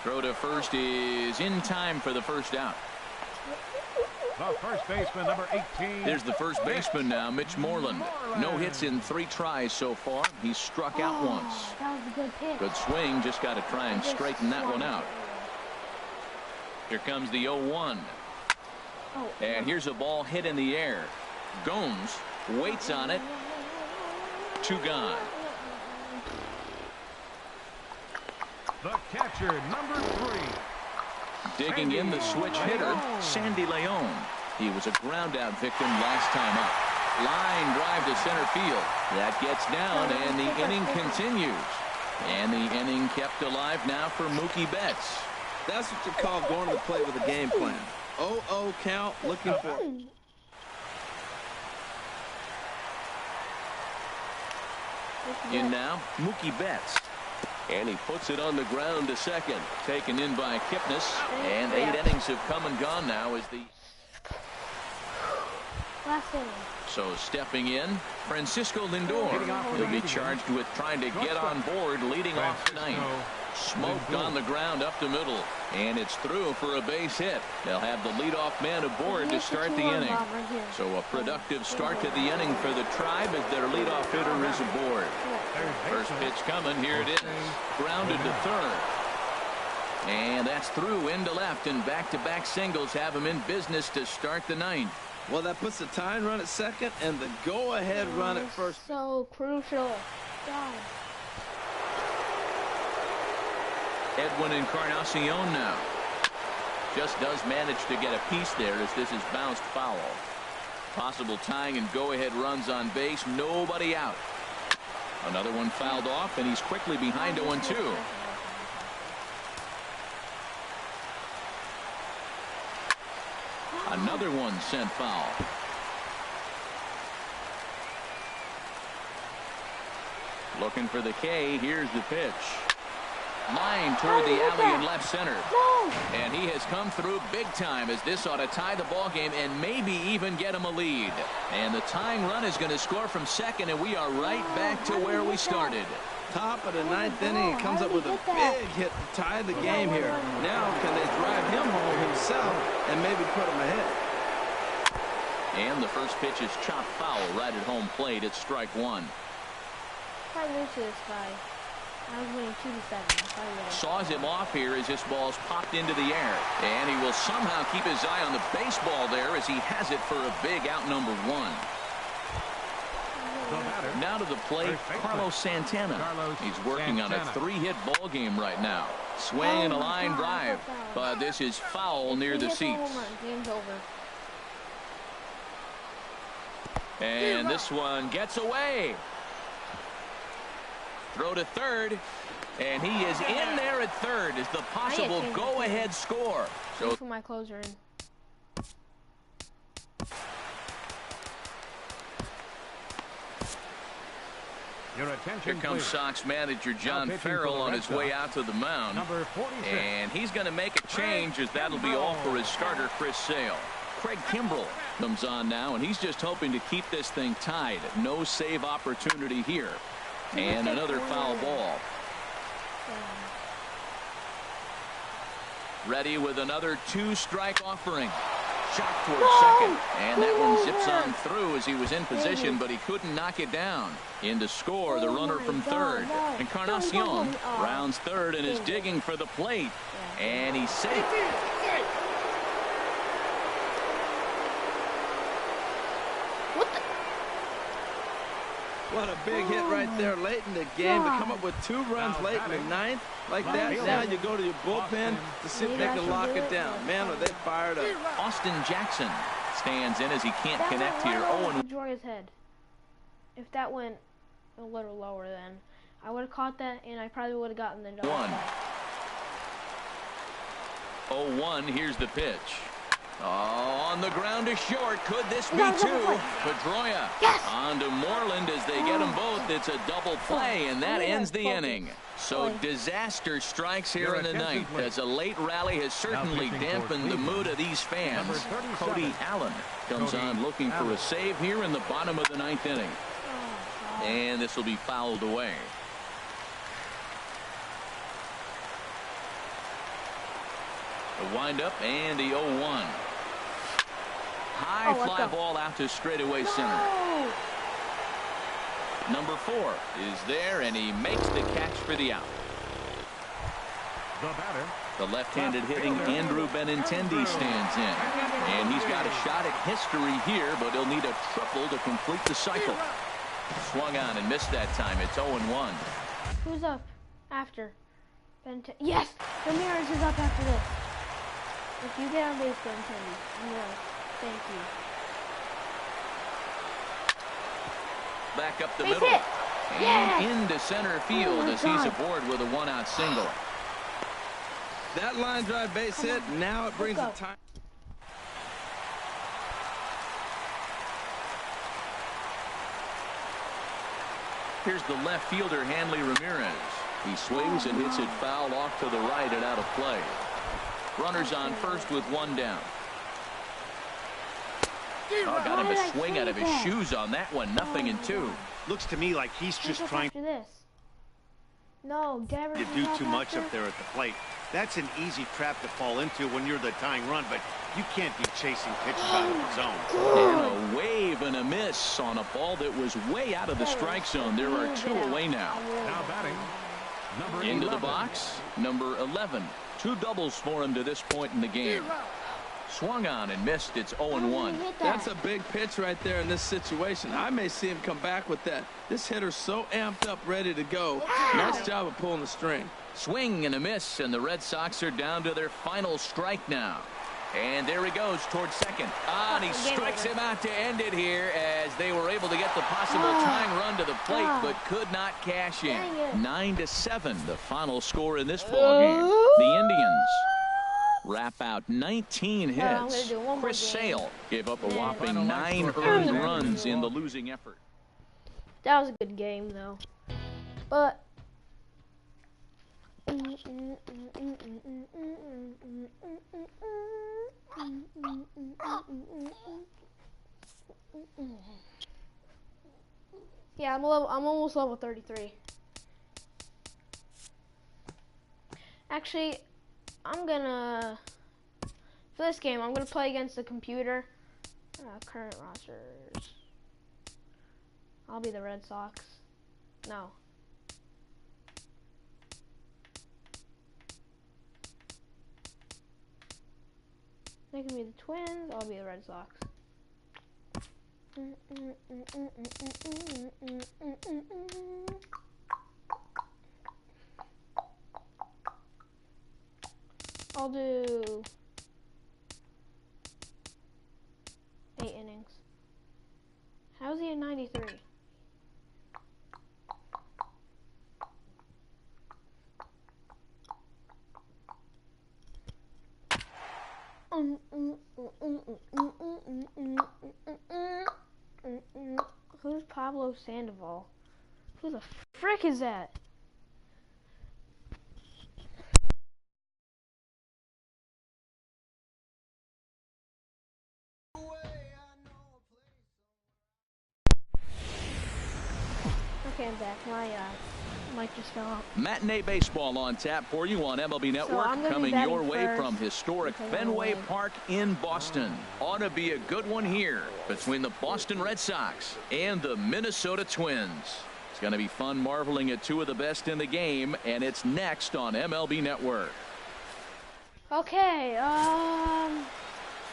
Throw to first is in time for the first out. The first baseman, number 18. There's the first baseman now, Mitch Moreland. No hits in 3 tries so far. He's struck out once. That was a good pitch. Good swing. Just got to try and straighten that one out. Here comes the 0-1. And here's a ball hit in the air. Gomes waits on it. 2 gone. The catcher, number 3. Digging in the switch hitter, Sandy Leon. He was a ground-out victim last time up. Line drive to center field. That gets down, and the inning continues. And the inning kept alive now for Mookie Betts. That's what you call going to the plate with a game plan. 0-0 count, looking for... In now, Mookie Betts. And he puts it on the ground to second. Taken in by Kipnis. And 8 innings have come and gone now as the... Last inning. So stepping in, Francisco Lindor. He'll be charged with trying to get on board leading off tonight. Smoked on the ground up the middle. And it's through for a base hit. They'll have the leadoff man aboard to start the inning. So a productive start to the inning for the Tribe as their leadoff hitter is aboard. First pitch coming. Here it is. Grounded to third. And that's through into left, and back-to-back singles have him in business to start the ninth. Well, that puts the tying run at second and the go-ahead run at first. So crucial. God. Edwin Encarnacion now. Just does manage to get a piece there as this is bounced foul. Possible tying and go-ahead runs on base. Nobody out. Another one fouled off, and he's quickly behind 0-2. Another one sent foul. Looking for the K. Here's the pitch. Line toward the alley in left center. And he has come through big time as this ought to tie the ball game and maybe even get him a lead. And the tying run is going to score from second, and we are right back to where we started. Top of the ninth inning, he comes up with a big hit to tie the game here. Now can they drive him home himself and maybe put him ahead? And the first pitch is chopped foul right at home plate. It's strike one. If I lose to this guy, I was winning 2-7. Saws him off here as this ball's popped into the air. And he will somehow keep his eye on the baseball there as he has it for a big out number one. Now to the plate, Carlos Santana. He's working on a 3-hit ball game right now. Swing and a line drive, but this is foul near the seats. Game's over. And this one gets away. Throw to third, and he is in there at third as the possible go-ahead score. So for my closer in. Your attention, here comes please. Sox manager John Farrell on his way out to the mound. Number 46. And he's going to make a change as that'll be all for his starter, Chris Sale. Craig Kimbrell comes on now, and he's just hoping to keep this thing tied. No save opportunity here. And another foul ball. Ready with another 2-strike offering. Shot towards second, and that one zips on through as he was in position, but he couldn't knock it down. In to score the runner from third. Encarnacion rounds third and is digging for the plate, and he's safe. What a big hit right there late in the game to come up with 2 runs late in the ninth like that. Now you go to your bullpen to see if they can lock it down. Man, are they fired up. Austin Jackson stands in as he can't connect here. Enjoy his head. If that went a little lower, then I would have caught that, and I probably would have gotten the double. 0-1. Here's the pitch. Oh, on the ground is short. Could this be 2? Pedroia on to Moreland as they get them both. It's a double play, and that ends the inning. So disaster strikes here in the ninth as a late rally has certainly dampened the mood of these fans. Cody Allen comes on looking for a save here in the bottom of the ninth inning. And this will be fouled away. The windup and the 0-1. High fly ball out to straightaway center. Number 4 is there, and he makes the catch for the out. The left-handed hitting Andrew Benintendi stands in. And he's got a shot at history here, but he'll need a triple to complete the cycle. Swung on and missed that time. It's 0-1. Who's up after? Yes! Ramirez is up after this. If you get on base, Benintendi, I'm going to thank you. Back up the middle. And into center field as he's aboard with a 1-out single. That line drive base hit. Now it brings the time. Here's the left fielder, Hanley Ramirez. He swings and hits it foul off to the right and out of play. Runners on first with 1 down. Oh, got him a swing out of his shoes on that one. 0-2. Looks to me like he's just trying. After this. No, Devers. You do too much up there at the plate. That's an easy trap to fall into when you're the tying run, but you can't be chasing pitches out of the zone. And a wave and a miss on a ball that was way out of the strike zone. There are 2 away now. Now batting, number Into 11. the box, number 11. 2 doubles for him to this point in the game. Swung on and missed. It's 0-1. That's a big pitch right there in this situation. I may see him come back with that. This hitter's so amped up, ready to go. Nice job of pulling the string. Swing and a miss, and the Red Sox are down to their final strike now. And there he goes towards second. And he strikes him out to end it here as they were able to get the possible tying run to the plate, but could not cash in. 9-7, the final score in this ballgame. The Indians wrap out 19 hits. Chris Sale gave up a whopping 9 earned runs in the losing effort. That was a good game, though. But yeah, I'm almost level 33. Actually, for this game, I'm gonna play against the computer. Current rosters. I'll be the Red Sox. No. They can be the Twins. I'll be the Red Sox. I'll do 8 innings. How's he at 93? Who's Pablo Sandoval? Who the frick is that? Okay, I'm back. My mic just fell out. Matinee baseball on tap for you on MLB Network, coming your way from historic Fenway Park in Boston. Ought to be a good one here between the Boston Red Sox and the Minnesota Twins. It's going to be fun marveling at 2 of the best in the game, and it's next on MLB Network. Okay,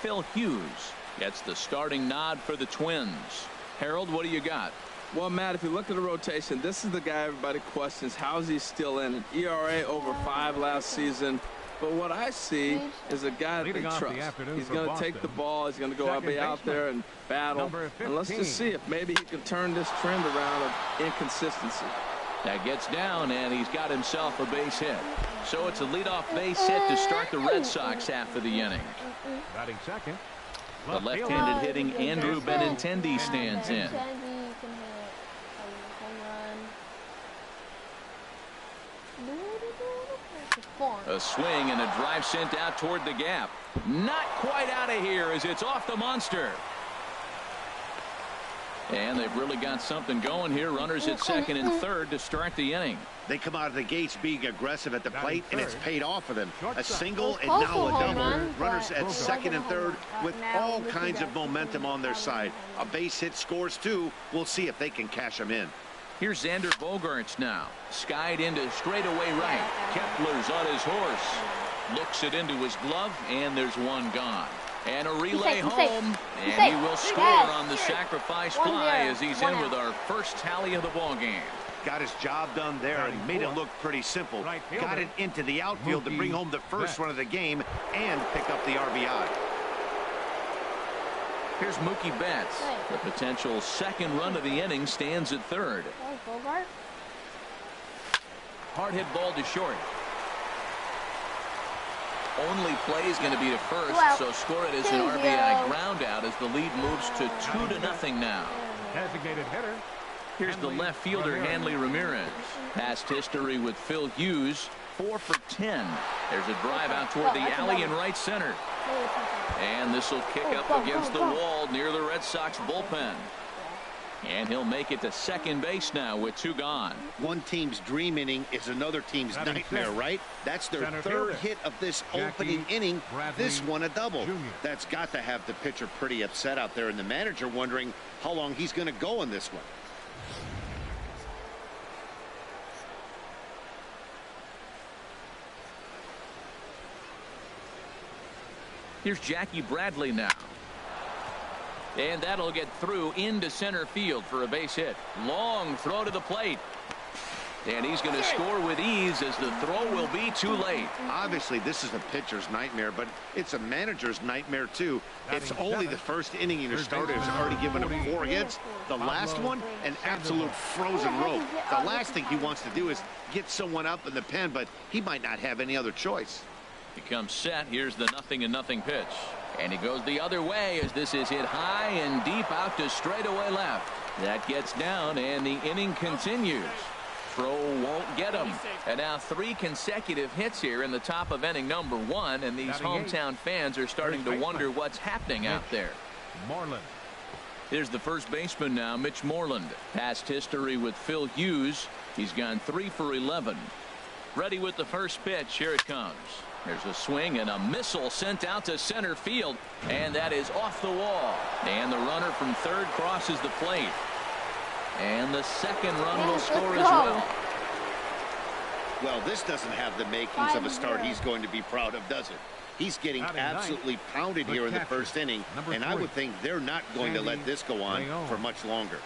Phil Hughes gets the starting nod for the Twins. Harold, what do you got? Well, Matt, if you look at the rotation, this is the guy everybody questions. How is he still in it? ERA over 5 last season. But what I see is a guy that they trust. He's going to take the ball. He's going to go out there and battle. And let's just see if maybe he can turn this trend around of inconsistency. That gets down, and he's got himself a base hit. So it's a leadoff base hit to start the Red Sox half of the inning. Batting second. The left-handed hitting Andrew Benintendi stands in. A swing and a drive sent out toward the gap. Not quite out of here as it's off the monster. And they've really got something going here. Runners at second and third to start the inning. They come out of the gates being aggressive at the plate, and it's paid off for them. A single and now a double. Runners at second and third with all kinds of momentum on their side. A base hit scores too. We'll see if they can cash them in. Here's Xander Bogaerts now. Skied into straightaway right. Kepler's on his horse. Looks it into his glove, and there's one gone. And a relay home, and he will score on the sacrifice fly as he's in with our first tally of the ball game. Got his job done there and made it look pretty simple. Got it into the outfield to bring home the first run of the game and pick up the RBI. Here's Mookie Betts. The potential second run of the inning stands at third. Hard hit ball to short. Only play is going to be to first, so score it as an RBI ground out as the lead moves to 2-0 now. Designated hitter. Here's the left fielder, Hanley Ramirez. Past history with Phil Hughes, 4 for 10. There's a drive out toward the alley in right center. And this will kick up against the wall near the Red Sox bullpen. And he'll make it to second base now with 2 gone. One team's dream inning is another team's nightmare, right? That's their third hit of this opening inning. This one a double. That's got to have the pitcher pretty upset out there, and the manager wondering how long he's going to go on this one. Here's Jackie Bradley now. And that'll get through into center field for a base hit. Long throw to the plate. And he's going to score with ease as the throw will be too late. Obviously, this is a pitcher's nightmare, but it's a manager's nightmare, too. It's only the first inning, and your starter has already given him 4 hits. The last one, an absolute frozen rope. The last thing he wants to do is get someone up in the pen, but he might not have any other choice. He comes set. Here's the 0-0 pitch. And he goes the other way as this is hit high and deep out to straightaway left. That gets down, and the inning continues. Throw won't get him. And now 3 consecutive hits here in the top of inning number 1, and these hometown fans are starting to wonder what's happening out there. Moreland. Here's the first baseman now, Mitch Moreland. Past history with Phil Hughes. He's gone 3 for 11. Ready with the first pitch. Here it comes. There's a swing and a missile sent out to center field, and that is off the wall. And the runner from third crosses the plate. And the second run will score as well. Well, this doesn't have the makings of a start he's going to be proud of, does it? He's getting absolutely pounded here in the first inning, and I would think they're not going to let this go on for much longer.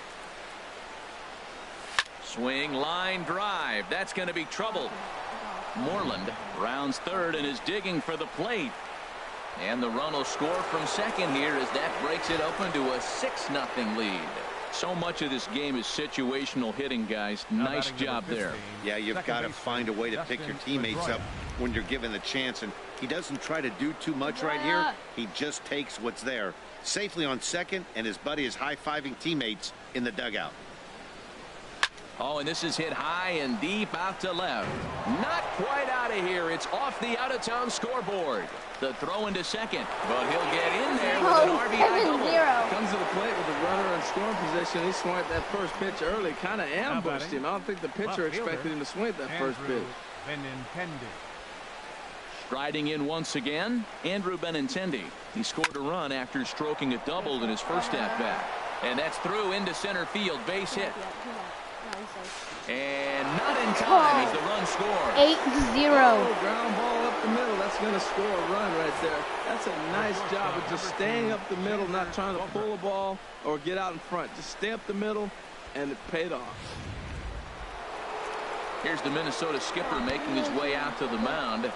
Swing, line drive. That's going to be troubled. Moreland rounds third and is digging for the plate. And the run will score from second here as that breaks it open to a 6-0 lead. So much of this game is situational hitting, guys. Nice job there. Yeah, you've got to find a way to pick your teammates up when you're given the chance, and he doesn't try to do too much right here. He just takes what's there. Safely on second, and his buddy is high-fiving teammates in the dugout. Oh, and this is hit high and deep out to left. Not quite out of here. It's off the out-of-town scoreboard. The throw into second, but he'll get in there with an RBI double. Comes to the plate with the runner in scoring position. He swung that first pitch early, kind of ambushed him. I don't think the pitcher expected him to swing that first pitch. Striding in once again, Andrew Benintendi. He scored a run after stroking a double in his first at-bat. And that's through into center field, base hit. And not in time as the run scores. 8-0. Oh, ground ball up the middle. That's going to score a run right there. That's a nice job of just staying up the middle, not trying to pull a ball or get out in front. Just stay up the middle, and it paid off. Here's the Minnesota skipper making his way out to the mound.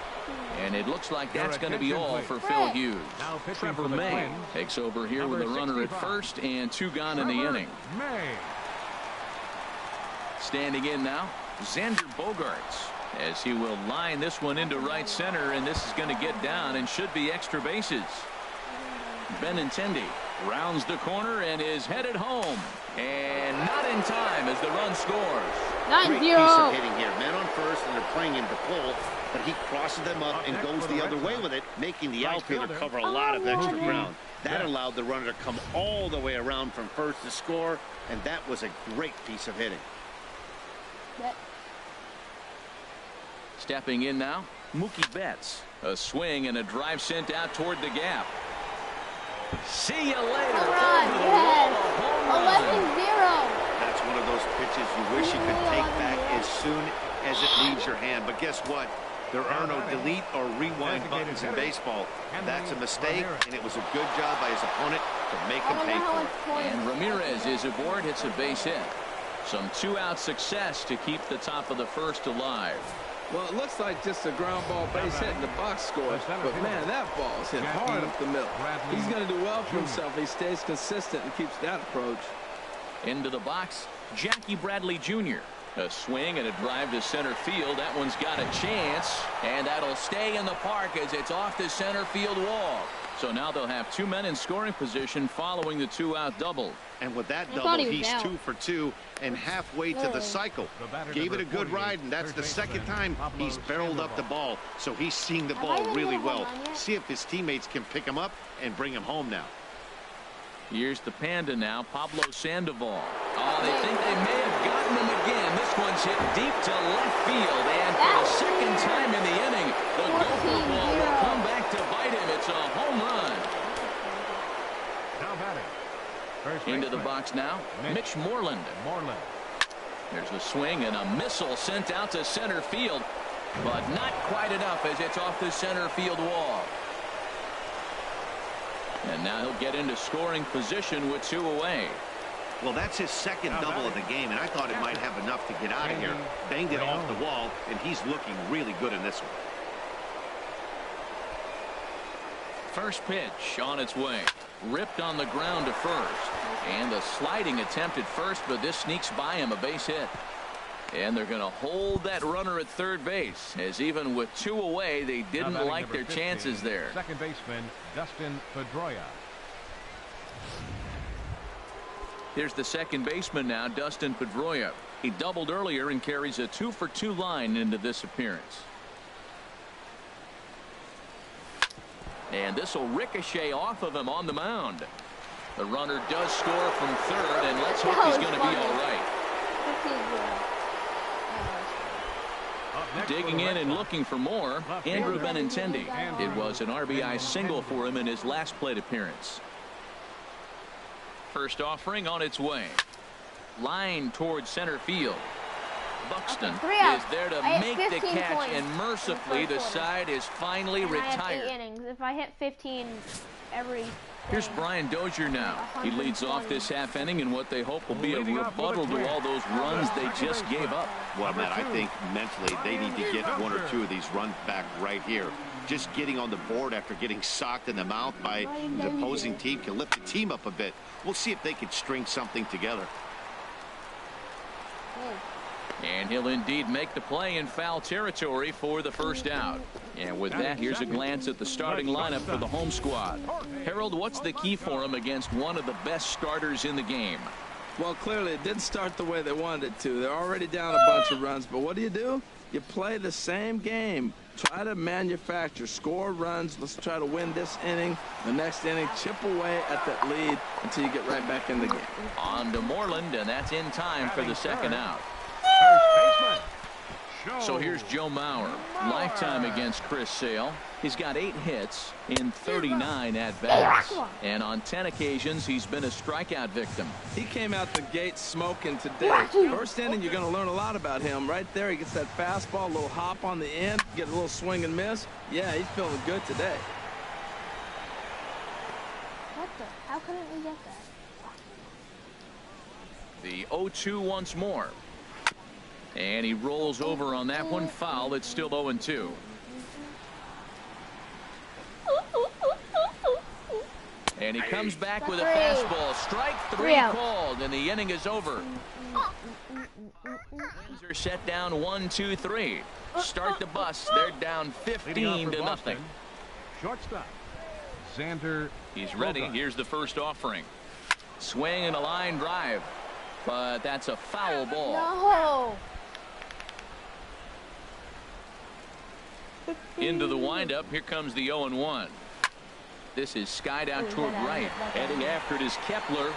And it looks like that's going to be all for Phil Hughes. Trevor May takes over here with a runner at first and 2 gone in the inning. Standing in now, Xander Bogaerts, as he will line this one into right center, and this is going to get down and should be extra bases. Benintendi rounds the corner and is headed home. And not in time as the run scores. 9-0. Great piece of hitting here. Men on first, and they're playing him to pull, but he crosses them up and goes the other way with it, making the outfielder cover a lot of extra ground. That allowed the runner to come all the way around from first to score, and that was a great piece of hitting. Stepping in now, Mookie Betts. A swing and a drive sent out toward the gap. See you later. Yes. 11-0. That's one of those pitches you wish you could take back as soon as it leaves your hand. But guess what? There are no delete or rewind buttons in baseball. That's a mistake, and it was a good job by his opponent to make him pay for it. And Ramirez is aboard, hits a base hit. Some 2-out success to keep the top of the first alive. Well, it looks like just a ground ball base hit in the box score, but man, that ball is hit hard up the middle. He's going to do well for himself. He stays consistent and keeps that approach. Into the box, Jackie Bradley Jr. A swing and a drive to center field. That one's got a chance, and that'll stay in the park as it's off the center field wall. So now they'll have 2 men in scoring position following the 2-out double. And with that double, he's 2 for 2 and halfway to the cycle. Gave it a good ride, and that's the second time he's barreled up the ball. So he's seeing the ball really well. See if his teammates can pick him up and bring him home now. Here's the Panda now, Pablo Sandoval. Oh, they think they may have gotten him again. This one's hit deep to left field, and for the second time in the inning, the Gopher ball will come back to bite him. It's a home run. Now batting. First Into the baseman, box now, Mitch Moreland. There's a swing and a missile sent out to center field, but not quite enough as it's off the center field wall. And now he'll get into scoring position with 2 away. Well, that's his second double of the game, and I thought it might have enough to get out of here. Banged it off the wall, and he's looking really good in this one. First pitch on its way. Ripped on the ground to first. And the sliding attempt at first, but this sneaks by him, a base hit. And they're going to hold that runner at third base, as even with 2 away, they didn't like their chances there. Second baseman, Dustin Pedroia. Here's the second baseman now, Dustin Pedroia. He doubled earlier and carries a 2-for-2 line into this appearance. And this will ricochet off of him on the mound. The runner does score from third, and let's hope he's going to be all right. Digging in and looking for more, Andrew Benintendi. It was an RBI single for him in his last plate appearance. First offering on its way. Line towards center field. Buxton is there to make the catch, points and mercifully the side is finally retired. I have 8 innings. If I hit 15 every Here's Brian Dozier now. He leads off this half inning in what they hope will be a rebuttal to all those runs they just gave up. Well, Matt, I think mentally they need to get 1 or 2 of these runs back right here. Just getting on the board after getting socked in the mouth by the opposing team can lift the team up a bit. We'll see if they can string something together. And he'll indeed make the play in foul territory for the first out. And with that, here's a glance at the starting lineup for the home squad. Harold, what's the key for him against one of the best starters in the game? Well, clearly it didn't start the way they wanted it to. They're already down a bunch of runs, but what do? You play the same game. Try to manufacture, score runs. Let's try to win this inning. The next inning, chip away at that lead until you get right back in the game. On to Moreland, and that's in time for the second out. So here's Joe Mauer, lifetime against Chris Sale. He's got 8 hits in 39 at-bats. And on 10 occasions, he's been a strikeout victim. He came out the gate smoking today. First inning, you're going to learn a lot about him. Right there, he gets that fastball, a little hop on the end, get a little swing and miss. Yeah, he's feeling good today. How couldn't we get that? The 0-2 once more. And he rolls over on that one, foul. It's still 0-2. And he comes back with a fastball. Strike 3 called, and the inning is over. They're set down 1-2-3. Start the bus. They're down 15-0. Shortstop, Xander. He's ready. Here's the first offering. Swing and a line drive. But that's a foul ball. No. Into the windup. Here comes the 0-1. This is skied out toward right. Heading after it is Kepler.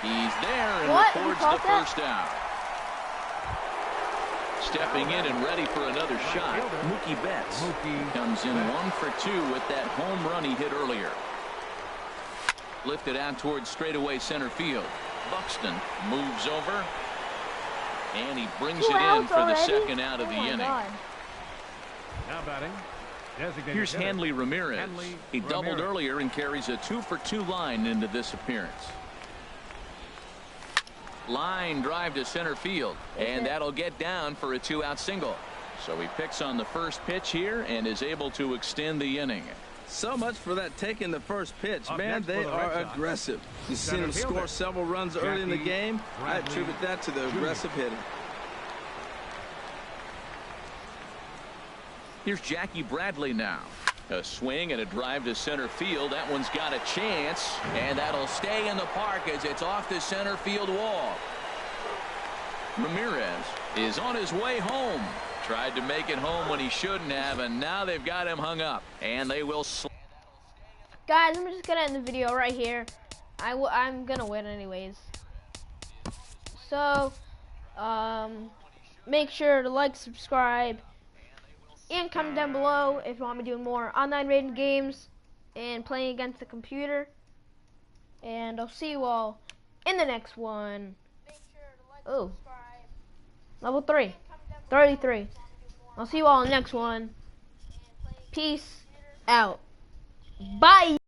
He's there and records the first out. Stepping in and ready for another shot, Mookie Betts comes in 1 for 2 with that home run he hit earlier. Lifted out towards straightaway center field. Buxton moves over, and he brings it in for the second out of the inning. Now batting. Here's Hanley Ramirez. He doubled earlier and carries a 2 for 2 line into this appearance. Line drive to center field, and that'll get down for a 2-out single. So he picks on the first pitch here and is able to extend the inning. So much for that taking the first pitch. Man, they are aggressive. You've seen them score several runs early in the game. I attribute that to the aggressive hitting. Here's Jackie Bradley now. A swing and a drive to center field. That one's got a chance, and that'll stay in the park as it's off the center field wall. Ramirez is on his way home. Tried to make it home when he shouldn't have, and now they've got him hung up. And they will. Guys, I'm just going to end the video right here. I'm gonna win anyways. So, make sure to like, subscribe, and comment down below if you want me doing more online rated games and playing against the computer. And I'll see you all in the next one. Oh, level 3, 33. I'll see you all in the next one. Peace out. Bye.